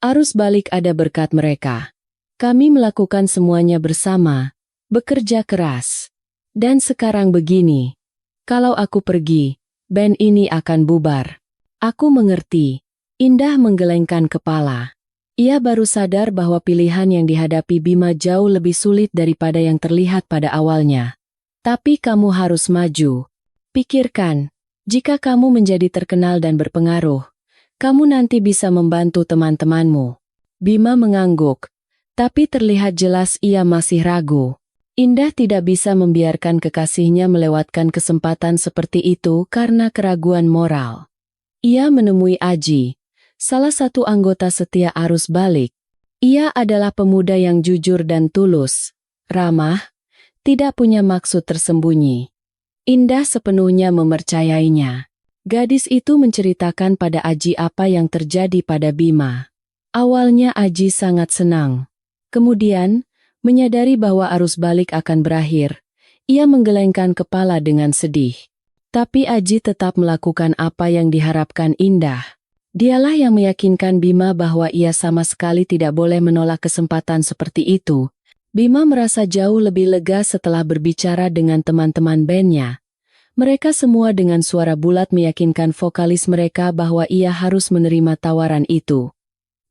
Arus balik ada berkat mereka. Kami melakukan semuanya bersama, bekerja keras. Dan sekarang begini. Kalau aku pergi, band ini akan bubar. Aku mengerti. Indah menggelengkan kepala. Ia baru sadar bahwa pilihan yang dihadapi Bima jauh lebih sulit daripada yang terlihat pada awalnya. Tapi kamu harus maju. Pikirkan, jika kamu menjadi terkenal dan berpengaruh, kamu nanti bisa membantu teman-temanmu. Bima mengangguk, tapi terlihat jelas ia masih ragu. Indah tidak bisa membiarkan kekasihnya melewatkan kesempatan seperti itu karena keraguan moral. Ia menemui Aji, salah satu anggota setia arus balik. Ia adalah pemuda yang jujur dan tulus, ramah, tidak punya maksud tersembunyi. Indah sepenuhnya mempercayainya. Gadis itu menceritakan pada Aji apa yang terjadi pada Bima. Awalnya Aji sangat senang. Kemudian, menyadari bahwa arus balik akan berakhir, ia menggelengkan kepala dengan sedih. Tapi Aji tetap melakukan apa yang diharapkan Indah. Dialah yang meyakinkan Bima bahwa ia sama sekali tidak boleh menolak kesempatan seperti itu. Bima merasa jauh lebih lega setelah berbicara dengan teman-teman bandnya. Mereka semua dengan suara bulat meyakinkan vokalis mereka bahwa ia harus menerima tawaran itu.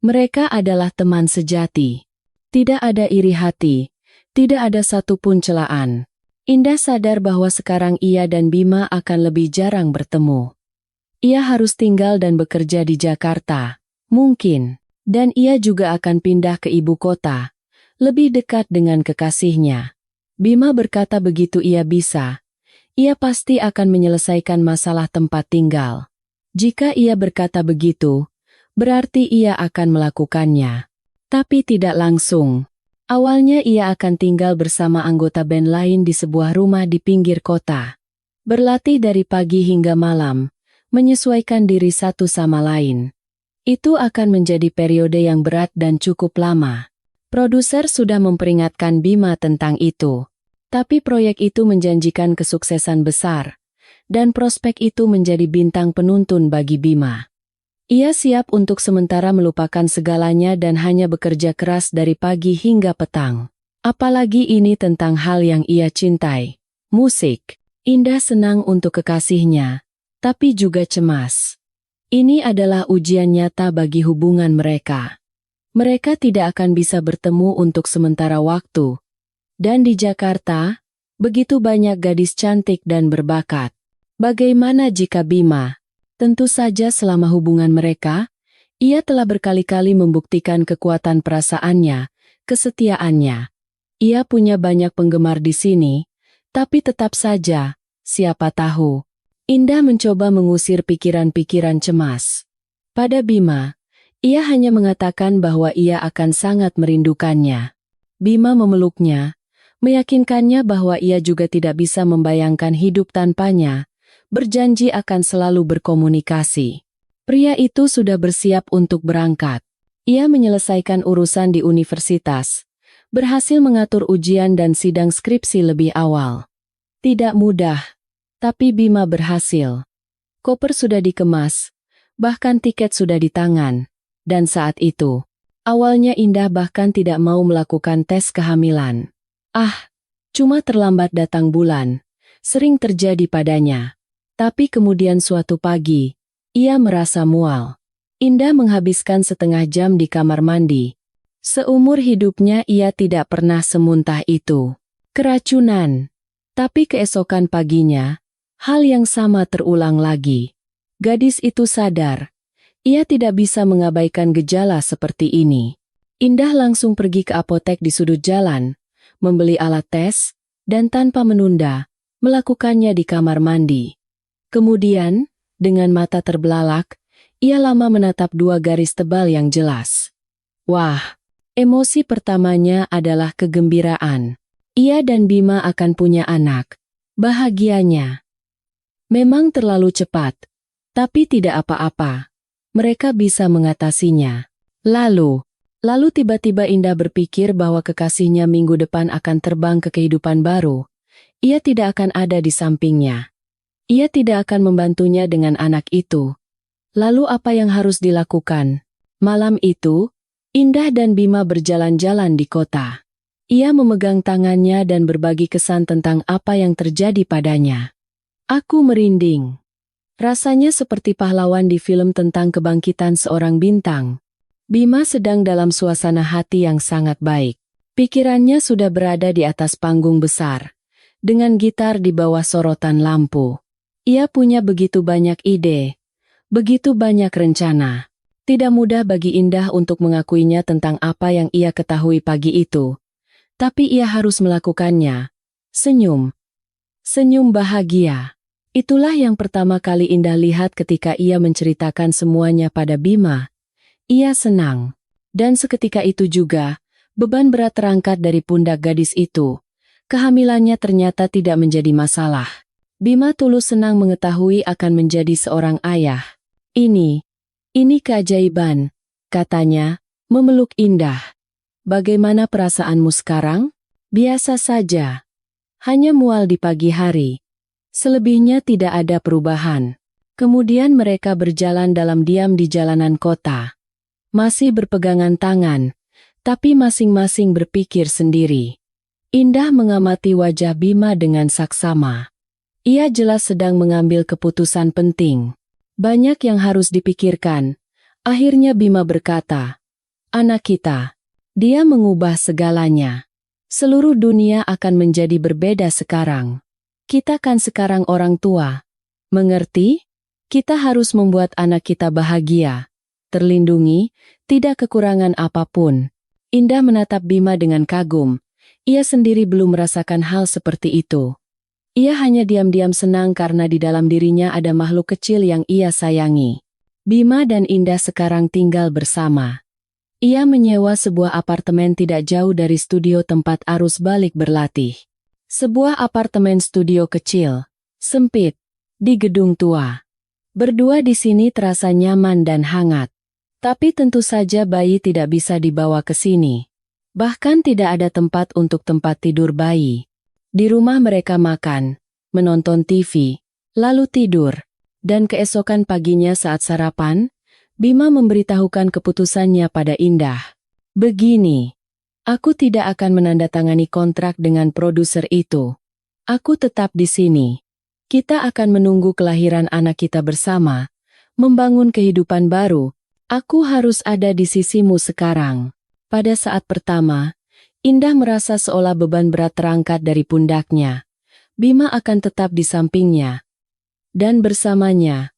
Mereka adalah teman sejati. Tidak ada iri hati, tidak ada satupun celaan. Indah sadar bahwa sekarang ia dan Bima akan lebih jarang bertemu. Ia harus tinggal dan bekerja di Jakarta, mungkin, dan ia juga akan pindah ke ibu kota, lebih dekat dengan kekasihnya. Bima berkata begitu ia bisa. Ia pasti akan menyelesaikan masalah tempat tinggal. Jika ia berkata begitu, berarti ia akan melakukannya. Tapi tidak langsung. Awalnya ia akan tinggal bersama anggota band lain di sebuah rumah di pinggir kota. Berlatih dari pagi hingga malam, menyesuaikan diri satu sama lain. Itu akan menjadi periode yang berat dan cukup lama. Produser sudah memperingatkan Bima tentang itu. Tapi proyek itu menjanjikan kesuksesan besar, dan prospek itu menjadi bintang penuntun bagi Bima. Ia siap untuk sementara melupakan segalanya dan hanya bekerja keras dari pagi hingga petang. Apalagi ini tentang hal yang ia cintai, musik. Indah senang untuk kekasihnya, tapi juga cemas. Ini adalah ujian nyata bagi hubungan mereka. Mereka tidak akan bisa bertemu untuk sementara waktu. Dan di Jakarta, begitu banyak gadis cantik dan berbakat. Bagaimana jika Bima? Tentu saja selama hubungan mereka, ia telah berkali-kali membuktikan kekuatan perasaannya, kesetiaannya. Ia punya banyak penggemar di sini, tapi tetap saja, siapa tahu. Indah mencoba mengusir pikiran-pikiran cemas. Pada Bima, ia hanya mengatakan bahwa ia akan sangat merindukannya. Bima memeluknya, meyakinkannya bahwa ia juga tidak bisa membayangkan hidup tanpanya, berjanji akan selalu berkomunikasi. Pria itu sudah bersiap untuk berangkat. Ia menyelesaikan urusan di universitas, berhasil mengatur ujian dan sidang skripsi lebih awal. Tidak mudah, tapi Bima berhasil. Koper sudah dikemas, bahkan tiket sudah di tangan, dan saat itu, awalnya Indah bahkan tidak mau melakukan tes kehamilan. Cuma terlambat datang bulan, sering terjadi padanya. Tapi kemudian suatu pagi, ia merasa mual. Indah menghabiskan setengah jam di kamar mandi. Seumur hidupnya ia tidak pernah semuntah itu. Keracunan. Tapi keesokan paginya, hal yang sama terulang lagi. Gadis itu sadar, ia tidak bisa mengabaikan gejala seperti ini. Indah langsung pergi ke apotek di sudut jalan, membeli alat tes, dan tanpa menunda, melakukannya di kamar mandi. Kemudian, dengan mata terbelalak, ia lama menatap dua garis tebal yang jelas. Wah, Emosi pertamanya adalah kegembiraan. Ia dan Bima akan punya anak. Bahagianya memang terlalu cepat, tapi tidak apa-apa. Mereka bisa mengatasinya. Lalu tiba-tiba Indah berpikir bahwa kekasihnya minggu depan akan terbang ke kehidupan baru. Ia tidak akan ada di sampingnya. Ia tidak akan membantunya dengan anak itu. Lalu apa yang harus dilakukan? Malam itu, Indah dan Bima berjalan-jalan di kota. Ia memegang tangannya dan berbagi kesan tentang apa yang terjadi padanya. Aku merinding. Rasanya seperti pahlawan di film tentang kebangkitan seorang bintang. Bima sedang dalam suasana hati yang sangat baik. Pikirannya sudah berada di atas panggung besar, dengan gitar di bawah sorotan lampu. Ia punya begitu banyak ide, begitu banyak rencana. Tidak mudah bagi Indah untuk mengakuinya tentang apa yang ia ketahui pagi itu. Tapi ia harus melakukannya. Senyum. Senyum bahagia. Itulah yang pertama kali Indah lihat ketika ia menceritakan semuanya pada Bima. Ia senang. Dan seketika itu juga, beban berat terangkat dari pundak gadis itu. Kehamilannya ternyata tidak menjadi masalah. Bima tulus senang mengetahui akan menjadi seorang ayah. Ini keajaiban, katanya, memeluk Indah. Bagaimana perasaanmu sekarang? Biasa saja. Hanya mual di pagi hari. Selebihnya tidak ada perubahan. Kemudian mereka berjalan dalam diam di jalanan kota. Masih berpegangan tangan, tapi masing-masing berpikir sendiri. Indah mengamati wajah Bima dengan saksama. Ia jelas sedang mengambil keputusan penting. Banyak yang harus dipikirkan. Akhirnya Bima berkata, "Anak kita. Dia mengubah segalanya. Seluruh dunia akan menjadi berbeda sekarang. Kita kan sekarang orang tua. Mengerti? Kita harus membuat anak kita bahagia, terlindungi, tidak kekurangan apapun." Indah menatap Bima dengan kagum. Ia sendiri belum merasakan hal seperti itu. Ia hanya diam-diam senang karena di dalam dirinya ada makhluk kecil yang ia sayangi. Bima dan Indah sekarang tinggal bersama. Ia menyewa sebuah apartemen tidak jauh dari studio tempat arus balik berlatih. Sebuah apartemen studio kecil, sempit, di gedung tua. Berdua di sini terasa nyaman dan hangat. Tapi tentu saja bayi tidak bisa dibawa ke sini. Bahkan tidak ada tempat untuk tempat tidur bayi. Di rumah mereka makan, menonton TV, lalu tidur. Dan keesokan paginya saat sarapan, Bima memberitahukan keputusannya pada Indah. "Begini, aku tidak akan menandatangani kontrak dengan produser itu. Aku tetap di sini. Kita akan menunggu kelahiran anak kita bersama, membangun kehidupan baru. Aku harus ada di sisimu sekarang." Pada saat pertama, Indah merasa seolah beban berat terangkat dari pundaknya. Bima akan tetap di sampingnya. Dan bersamanya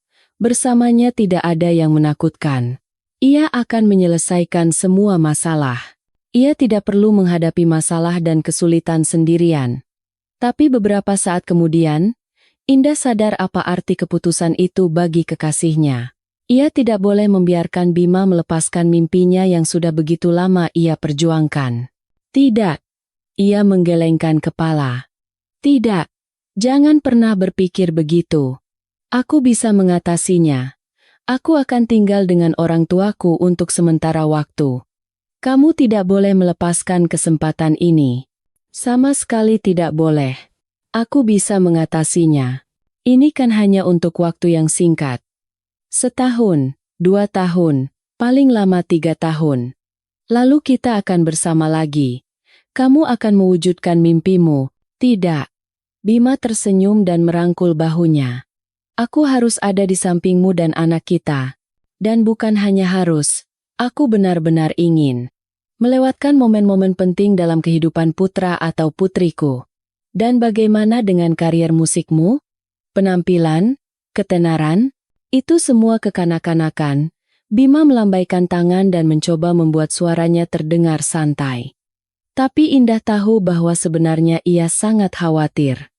tidak ada yang menakutkan. Ia akan menyelesaikan semua masalah. Ia tidak perlu menghadapi masalah dan kesulitan sendirian. Tapi beberapa saat kemudian, Indah sadar apa arti keputusan itu bagi kekasihnya. Ia tidak boleh membiarkan Bima melepaskan mimpinya yang sudah begitu lama ia perjuangkan. Tidak. Ia menggelengkan kepala. Tidak. Jangan pernah berpikir begitu. Aku bisa mengatasinya. Aku akan tinggal dengan orang tuaku untuk sementara waktu. Kamu tidak boleh melepaskan kesempatan ini. Sama sekali tidak boleh. Aku bisa mengatasinya. Ini kan hanya untuk waktu yang singkat. 1 tahun, 2 tahun, paling lama 3 tahun. Lalu kita akan bersama lagi. Kamu akan mewujudkan mimpimu, tidak? Bima tersenyum dan merangkul bahunya. Aku harus ada di sampingmu dan anak kita. Dan bukan hanya harus, aku benar-benar ingin melewatkan momen-momen penting dalam kehidupan putra atau putriku. Dan bagaimana dengan karier musikmu? Penampilan? Ketenaran? Itu semua kekanak-kanakan. Bima melambaikan tangan dan mencoba membuat suaranya terdengar santai. Tapi Indah tahu bahwa sebenarnya ia sangat khawatir.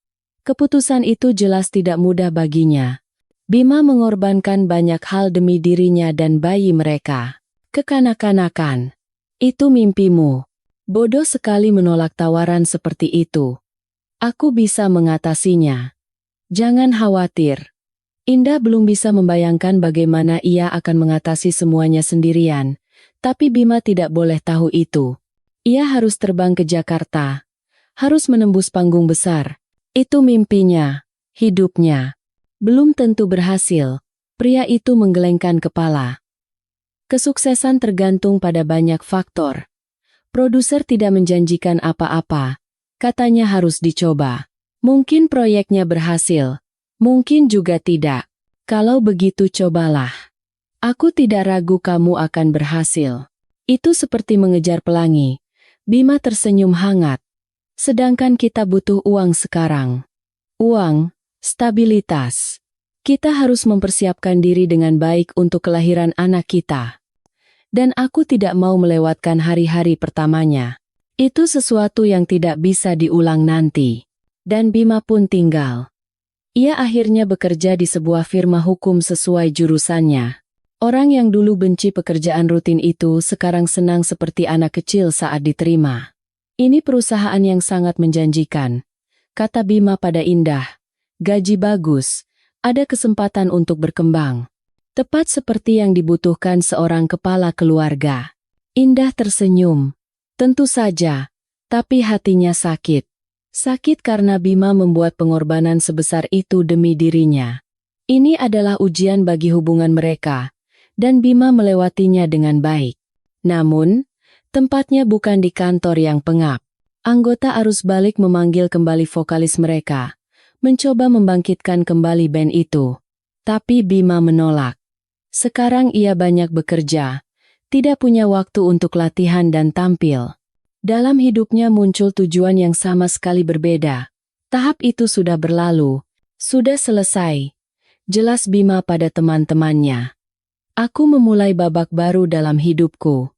Keputusan itu jelas tidak mudah baginya. Bima mengorbankan banyak hal demi dirinya dan bayi mereka. Kekanak-kanakan. Itu mimpimu. Bodoh sekali menolak tawaran seperti itu. Aku bisa mengatasinya. Jangan khawatir. Indah belum bisa membayangkan bagaimana ia akan mengatasi semuanya sendirian, tapi Bima tidak boleh tahu itu. Ia harus terbang ke Jakarta, harus menembus panggung besar. Itu mimpinya, hidupnya. Belum tentu berhasil. Pria itu menggelengkan kepala. Kesuksesan tergantung pada banyak faktor. Produser tidak menjanjikan apa-apa. Katanya harus dicoba. Mungkin proyeknya berhasil. Mungkin juga tidak. Kalau begitu cobalah. Aku tidak ragu kamu akan berhasil. Itu seperti mengejar pelangi. Bima tersenyum hangat. Sedangkan kita butuh uang sekarang. Uang, stabilitas. Kita harus mempersiapkan diri dengan baik untuk kelahiran anak kita. Dan aku tidak mau melewatkan hari-hari pertamanya. Itu sesuatu yang tidak bisa diulang nanti. Dan Bima pun tinggal. Ia akhirnya bekerja di sebuah firma hukum sesuai jurusannya. Orang yang dulu benci pekerjaan rutin itu sekarang senang seperti anak kecil saat diterima. Ini perusahaan yang sangat menjanjikan, kata Bima pada Indah. Gaji bagus, ada kesempatan untuk berkembang. Tepat seperti yang dibutuhkan seorang kepala keluarga. Indah tersenyum. Tentu saja, tapi hatinya sakit. Sakit karena Bima membuat pengorbanan sebesar itu demi dirinya. Ini adalah ujian bagi hubungan mereka, dan Bima melewatinya dengan baik. Namun, tempatnya bukan di kantor yang pengap. Anggota arus balik memanggil kembali vokalis mereka, mencoba membangkitkan kembali band itu. Tapi Bima menolak. Sekarang ia banyak bekerja, tidak punya waktu untuk latihan dan tampil. Dalam hidupnya muncul tujuan yang sama sekali berbeda. Tahap itu sudah berlalu, sudah selesai. Jelas Bima pada teman-temannya. Aku memulai babak baru dalam hidupku.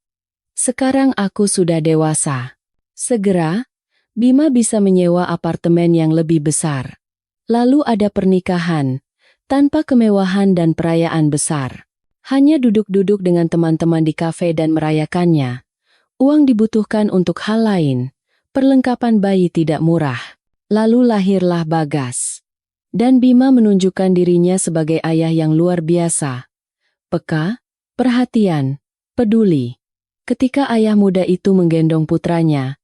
Sekarang aku sudah dewasa. Segera, Bima bisa menyewa apartemen yang lebih besar. Lalu ada pernikahan, tanpa kemewahan dan perayaan besar. Hanya duduk-duduk dengan teman-teman di kafe dan merayakannya. Uang dibutuhkan untuk hal lain. Perlengkapan bayi tidak murah. Lalu lahirlah Bagas. Dan Bima menunjukkan dirinya sebagai ayah yang luar biasa. Peka, perhatian, peduli. Ketika ayah muda itu menggendong putranya,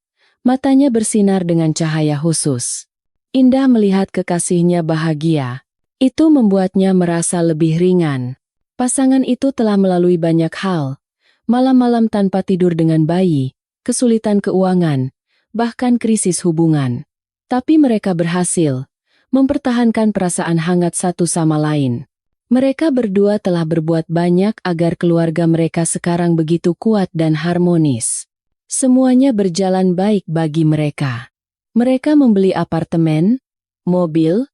matanya bersinar dengan cahaya khusus. Indah melihat kekasihnya bahagia. Itu membuatnya merasa lebih ringan. Pasangan itu telah melalui banyak hal, malam-malam tanpa tidur dengan bayi, kesulitan keuangan, bahkan krisis hubungan. Tapi mereka berhasil mempertahankan perasaan hangat satu sama lain. Mereka berdua telah berbuat banyak agar keluarga mereka sekarang begitu kuat dan harmonis. Semuanya berjalan baik bagi mereka. Mereka membeli apartemen, mobil,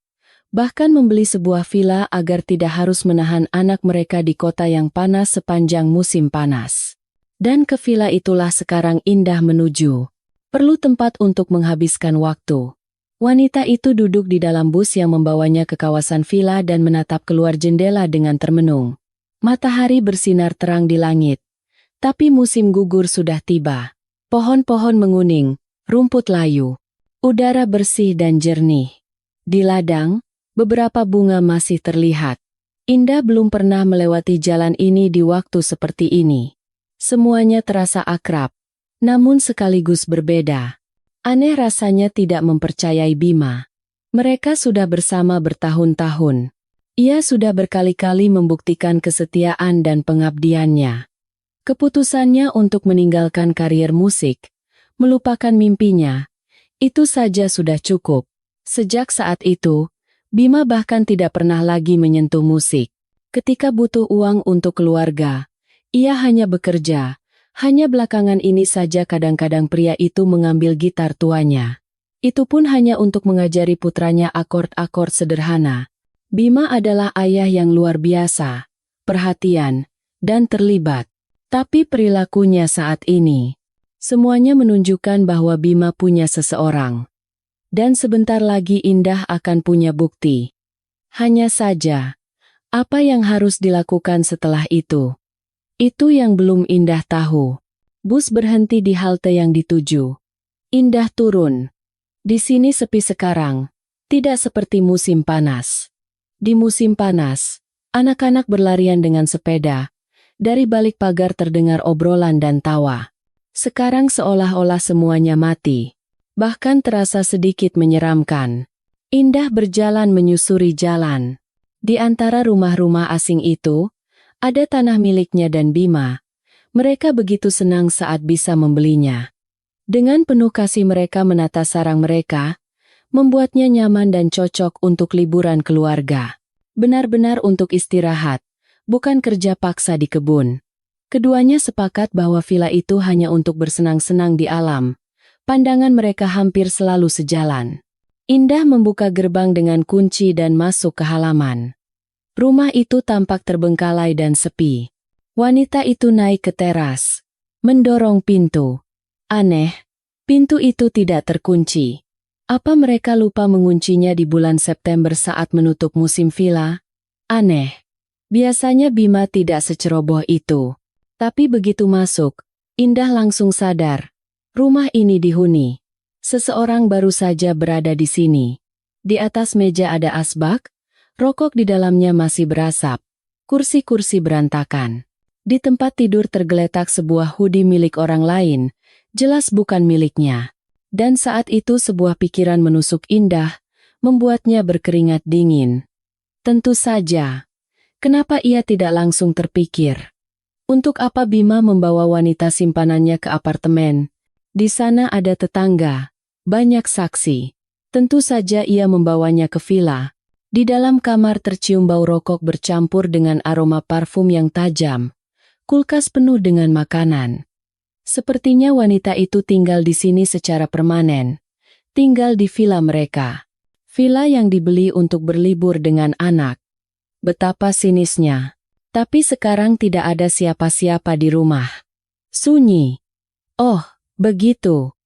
bahkan membeli sebuah villa agar tidak harus menahan anak mereka di kota yang panas sepanjang musim panas. Dan ke villa itulah sekarang Indah menuju. Perlu tempat untuk menghabiskan waktu. Wanita itu duduk di dalam bus yang membawanya ke kawasan villa dan menatap keluar jendela dengan termenung. Matahari bersinar terang di langit. Tapi musim gugur sudah tiba. Pohon-pohon menguning, rumput layu. Udara bersih dan jernih. Di ladang, beberapa bunga masih terlihat. Indah belum pernah melewati jalan ini di waktu seperti ini. Semuanya terasa akrab, namun sekaligus berbeda. Aneh rasanya tidak mempercayai Bima. Mereka sudah bersama bertahun-tahun. Ia sudah berkali-kali membuktikan kesetiaan dan pengabdiannya. Keputusannya untuk meninggalkan karier musik, melupakan mimpinya, itu saja sudah cukup. Sejak saat itu, Bima bahkan tidak pernah lagi menyentuh musik. Ketika butuh uang untuk keluarga, ia hanya bekerja. Hanya belakangan ini saja kadang-kadang pria itu mengambil gitar tuanya. Itu pun hanya untuk mengajari putranya akord-akord sederhana. Bima adalah ayah yang luar biasa, perhatian, dan terlibat. Tapi perilakunya saat ini, semuanya menunjukkan bahwa Bima punya seseorang. Dan sebentar lagi Indah akan punya bukti. Hanya saja, apa yang harus dilakukan setelah itu? Itu yang belum Indah tahu. Bus berhenti di halte yang dituju. Indah turun. Di sini sepi sekarang, tidak seperti musim panas. Di musim panas, anak-anak berlarian dengan sepeda. Dari balik pagar terdengar obrolan dan tawa. Sekarang seolah-olah semuanya mati. Bahkan terasa sedikit menyeramkan. Indah berjalan menyusuri jalan. Di antara rumah-rumah asing itu, ada tanah miliknya dan Bima. Mereka begitu senang saat bisa membelinya. Dengan penuh kasih mereka menata sarang mereka, membuatnya nyaman dan cocok untuk liburan keluarga. Benar-benar untuk istirahat, bukan kerja paksa di kebun. Keduanya sepakat bahwa villa itu hanya untuk bersenang-senang di alam. Pandangan mereka hampir selalu sejalan. Indah membuka gerbang dengan kunci dan masuk ke halaman. Rumah itu tampak terbengkalai dan sepi. Wanita itu naik ke teras, mendorong pintu. Aneh, pintu itu tidak terkunci. Apa mereka lupa menguncinya di bulan September saat menutup musim villa? Aneh. Biasanya Bima tidak seceroboh itu. Tapi begitu masuk, Indah langsung sadar. Rumah ini dihuni. Seseorang baru saja berada di sini. Di atas meja ada asbak, rokok di dalamnya masih berasap. Kursi-kursi berantakan. Di tempat tidur tergeletak sebuah hoodie milik orang lain, jelas bukan miliknya. Dan saat itu sebuah pikiran menusuk Indah, membuatnya berkeringat dingin. Tentu saja. Kenapa ia tidak langsung terpikir? Untuk apa Bima membawa wanita simpanannya ke apartemen? Di sana ada tetangga, banyak saksi. Tentu saja ia membawanya ke villa. Di dalam kamar tercium bau rokok bercampur dengan aroma parfum yang tajam. Kulkas penuh dengan makanan. Sepertinya wanita itu tinggal di sini secara permanen. Tinggal di villa mereka. Villa yang dibeli untuk berlibur dengan anak. Betapa sinisnya. Tapi sekarang tidak ada siapa-siapa di rumah. Sunyi. Oh, begitu.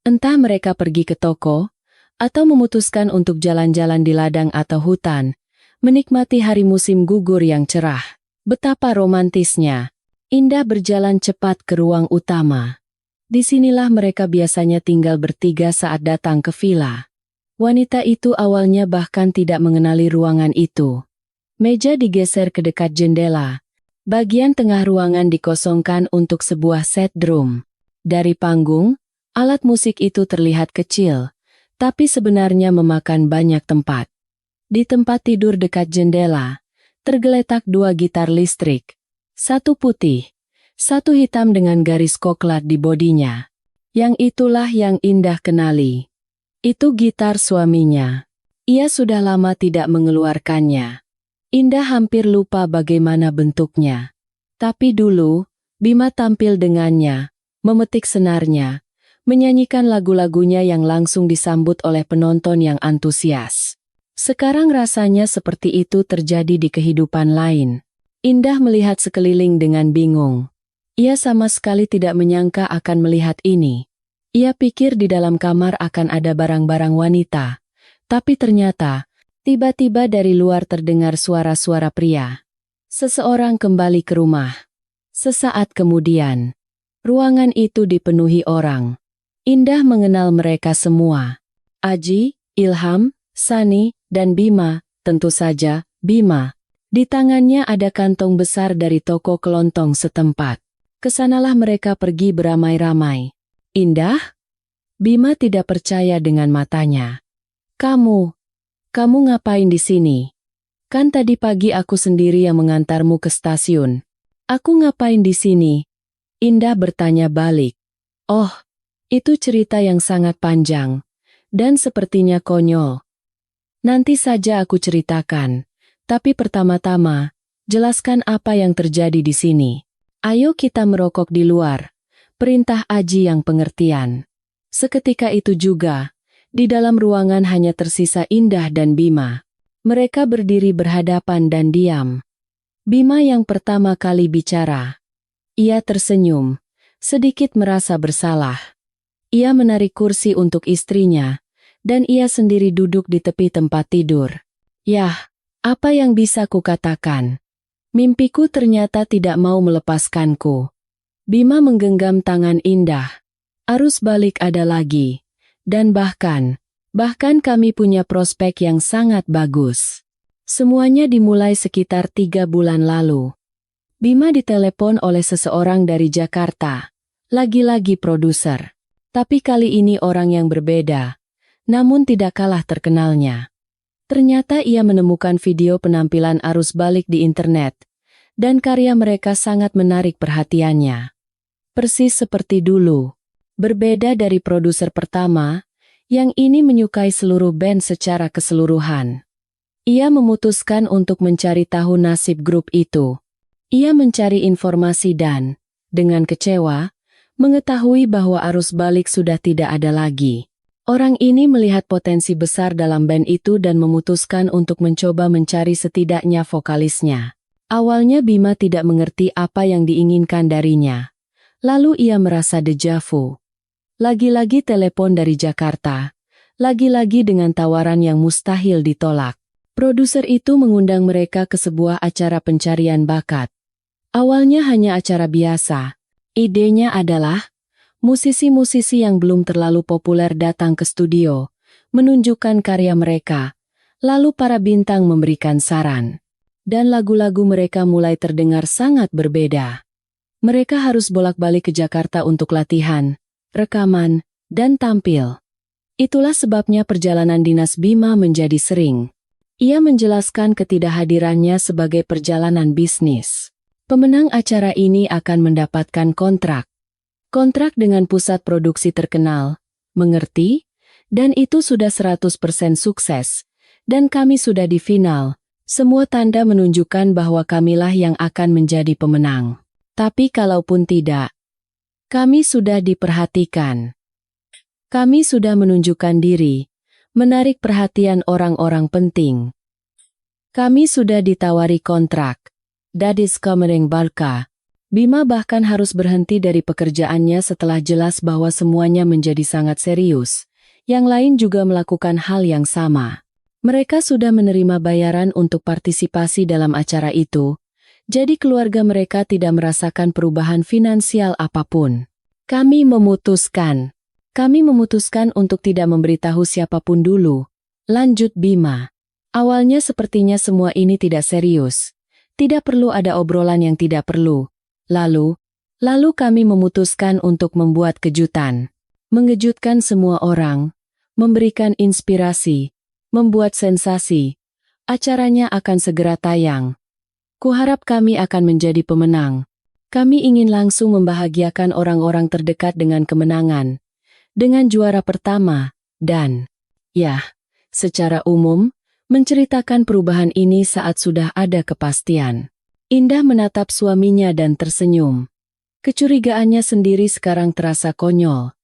Entah mereka pergi ke toko, atau memutuskan untuk jalan-jalan di ladang atau hutan, menikmati hari musim gugur yang cerah. Betapa romantisnya. Indah berjalan cepat ke ruang utama. Disinilah mereka biasanya tinggal bertiga saat datang ke villa. Wanita itu awalnya bahkan tidak mengenali ruangan itu. Meja digeser ke dekat jendela. Bagian tengah ruangan dikosongkan untuk sebuah set drum. Dari panggung, alat musik itu terlihat kecil, tapi sebenarnya memakan banyak tempat. Di tempat tidur dekat jendela, tergeletak dua gitar listrik. Satu putih, satu hitam dengan garis koklat di bodinya. Yang itulah yang Indah kenali. Itu gitar suaminya. Ia sudah lama tidak mengeluarkannya. Indah hampir lupa bagaimana bentuknya. Tapi dulu, Bima tampil dengannya, memetik senarnya, menyanyikan lagu-lagunya yang langsung disambut oleh penonton yang antusias. Sekarang rasanya seperti itu terjadi di kehidupan lain. Indah melihat sekeliling dengan bingung. Ia sama sekali tidak menyangka akan melihat ini. Ia pikir di dalam kamar akan ada barang-barang wanita. Tapi ternyata, tiba-tiba dari luar terdengar suara-suara pria. Seseorang kembali ke rumah. Sesaat kemudian, ruangan itu dipenuhi orang. Indah mengenal mereka semua. Aji, Ilham, Sani, dan Bima, tentu saja, Bima. Di tangannya ada kantong besar dari toko kelontong setempat. Kesanalah mereka pergi beramai-ramai. Indah? Bima tidak percaya dengan matanya. Kamu ngapain di sini? Kan tadi pagi aku sendiri yang mengantarmu ke stasiun. Aku ngapain di sini? Indah bertanya balik. Oh, itu cerita yang sangat panjang. Dan sepertinya konyol. Nanti saja aku ceritakan. Tapi pertama-tama, jelaskan apa yang terjadi di sini. Ayo kita merokok di luar. Perintah Aji yang pengertian. Seketika itu juga, di dalam ruangan hanya tersisa Indah dan Bima. Mereka berdiri berhadapan dan diam. Bima yang pertama kali bicara. Ia tersenyum, sedikit merasa bersalah. Ia menarik kursi untuk istrinya, dan ia sendiri duduk di tepi tempat tidur. Yah, apa yang bisa kukatakan? Mimpiku ternyata tidak mau melepaskanku. Bima menggenggam tangan Indah. Arus balik ada lagi. Dan bahkan kami punya prospek yang sangat bagus. Semuanya dimulai sekitar 3 bulan lalu. Bima ditelepon oleh seseorang dari Jakarta. Lagi-lagi produser. Tapi kali ini orang yang berbeda. Namun tidak kalah terkenalnya. Ternyata ia menemukan video penampilan arus balik di internet. Dan karya mereka sangat menarik perhatiannya. Persis seperti dulu. Berbeda dari produser pertama, yang ini menyukai seluruh band secara keseluruhan. Ia memutuskan untuk mencari tahu nasib grup itu. Ia mencari informasi dan, dengan kecewa, mengetahui bahwa arus balik sudah tidak ada lagi. Orang ini melihat potensi besar dalam band itu dan memutuskan untuk mencoba mencari setidaknya vokalisnya. Awalnya Bima tidak mengerti apa yang diinginkan darinya. Lalu ia merasa deja vu. Lagi-lagi telepon dari Jakarta. Lagi-lagi dengan tawaran yang mustahil ditolak. Produser itu mengundang mereka ke sebuah acara pencarian bakat. Awalnya hanya acara biasa. Idenya adalah musisi-musisi yang belum terlalu populer datang ke studio, menunjukkan karya mereka, lalu para bintang memberikan saran. Dan lagu-lagu mereka mulai terdengar sangat berbeda. Mereka harus bolak-balik ke Jakarta untuk latihan, rekaman, dan tampil. Itulah sebabnya perjalanan dinas Bima menjadi sering. Ia menjelaskan ketidakhadirannya sebagai perjalanan bisnis. Pemenang acara ini akan mendapatkan kontrak. Kontrak dengan pusat produksi terkenal, mengerti? Dan itu sudah 100% sukses. Dan kami sudah di final. Semua tanda menunjukkan bahwa kamilah yang akan menjadi pemenang. Tapi kalaupun tidak, kami sudah diperhatikan. Kami sudah menunjukkan diri, menarik perhatian orang-orang penting. Kami sudah ditawari kontrak. Dadis Komering Barka. Bima bahkan harus berhenti dari pekerjaannya setelah jelas bahwa semuanya menjadi sangat serius. Yang lain juga melakukan hal yang sama. Mereka sudah menerima bayaran untuk partisipasi dalam acara itu, jadi keluarga mereka tidak merasakan perubahan finansial apapun. Kami memutuskan untuk tidak memberitahu siapapun dulu. Lanjut Bima. Awalnya sepertinya semua ini tidak serius. Tidak perlu ada obrolan yang tidak perlu. Lalu kami memutuskan untuk membuat kejutan. Mengejutkan semua orang. Memberikan inspirasi. Membuat sensasi. Acaranya akan segera tayang. Kuharap kami akan menjadi pemenang. Kami ingin langsung membahagiakan orang-orang terdekat dengan kemenangan. Dengan juara pertama. Dan, ya, secara umum, menceritakan perubahan ini saat sudah ada kepastian. Indah menatap suaminya dan tersenyum. Kecurigaannya sendiri sekarang terasa konyol.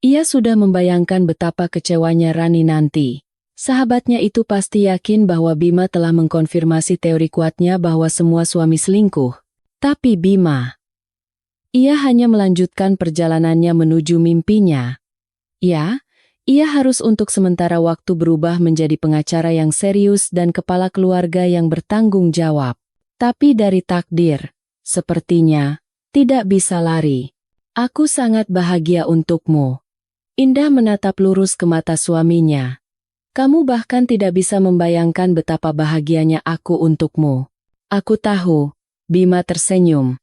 Ia sudah membayangkan betapa kecewanya Rani nanti. Sahabatnya itu pasti yakin bahwa Bima telah mengkonfirmasi teori kuatnya bahwa semua suami selingkuh. Tapi Bima, ia hanya melanjutkan perjalanannya menuju mimpinya. Ya, ia harus untuk sementara waktu berubah menjadi pengacara yang serius dan kepala keluarga yang bertanggung jawab. Tapi dari takdir, sepertinya, tidak bisa lari. Aku sangat bahagia untukmu. Indah menatap lurus ke mata suaminya. Kamu bahkan tidak bisa membayangkan betapa bahagianya aku untukmu. Aku tahu, Bima tersenyum.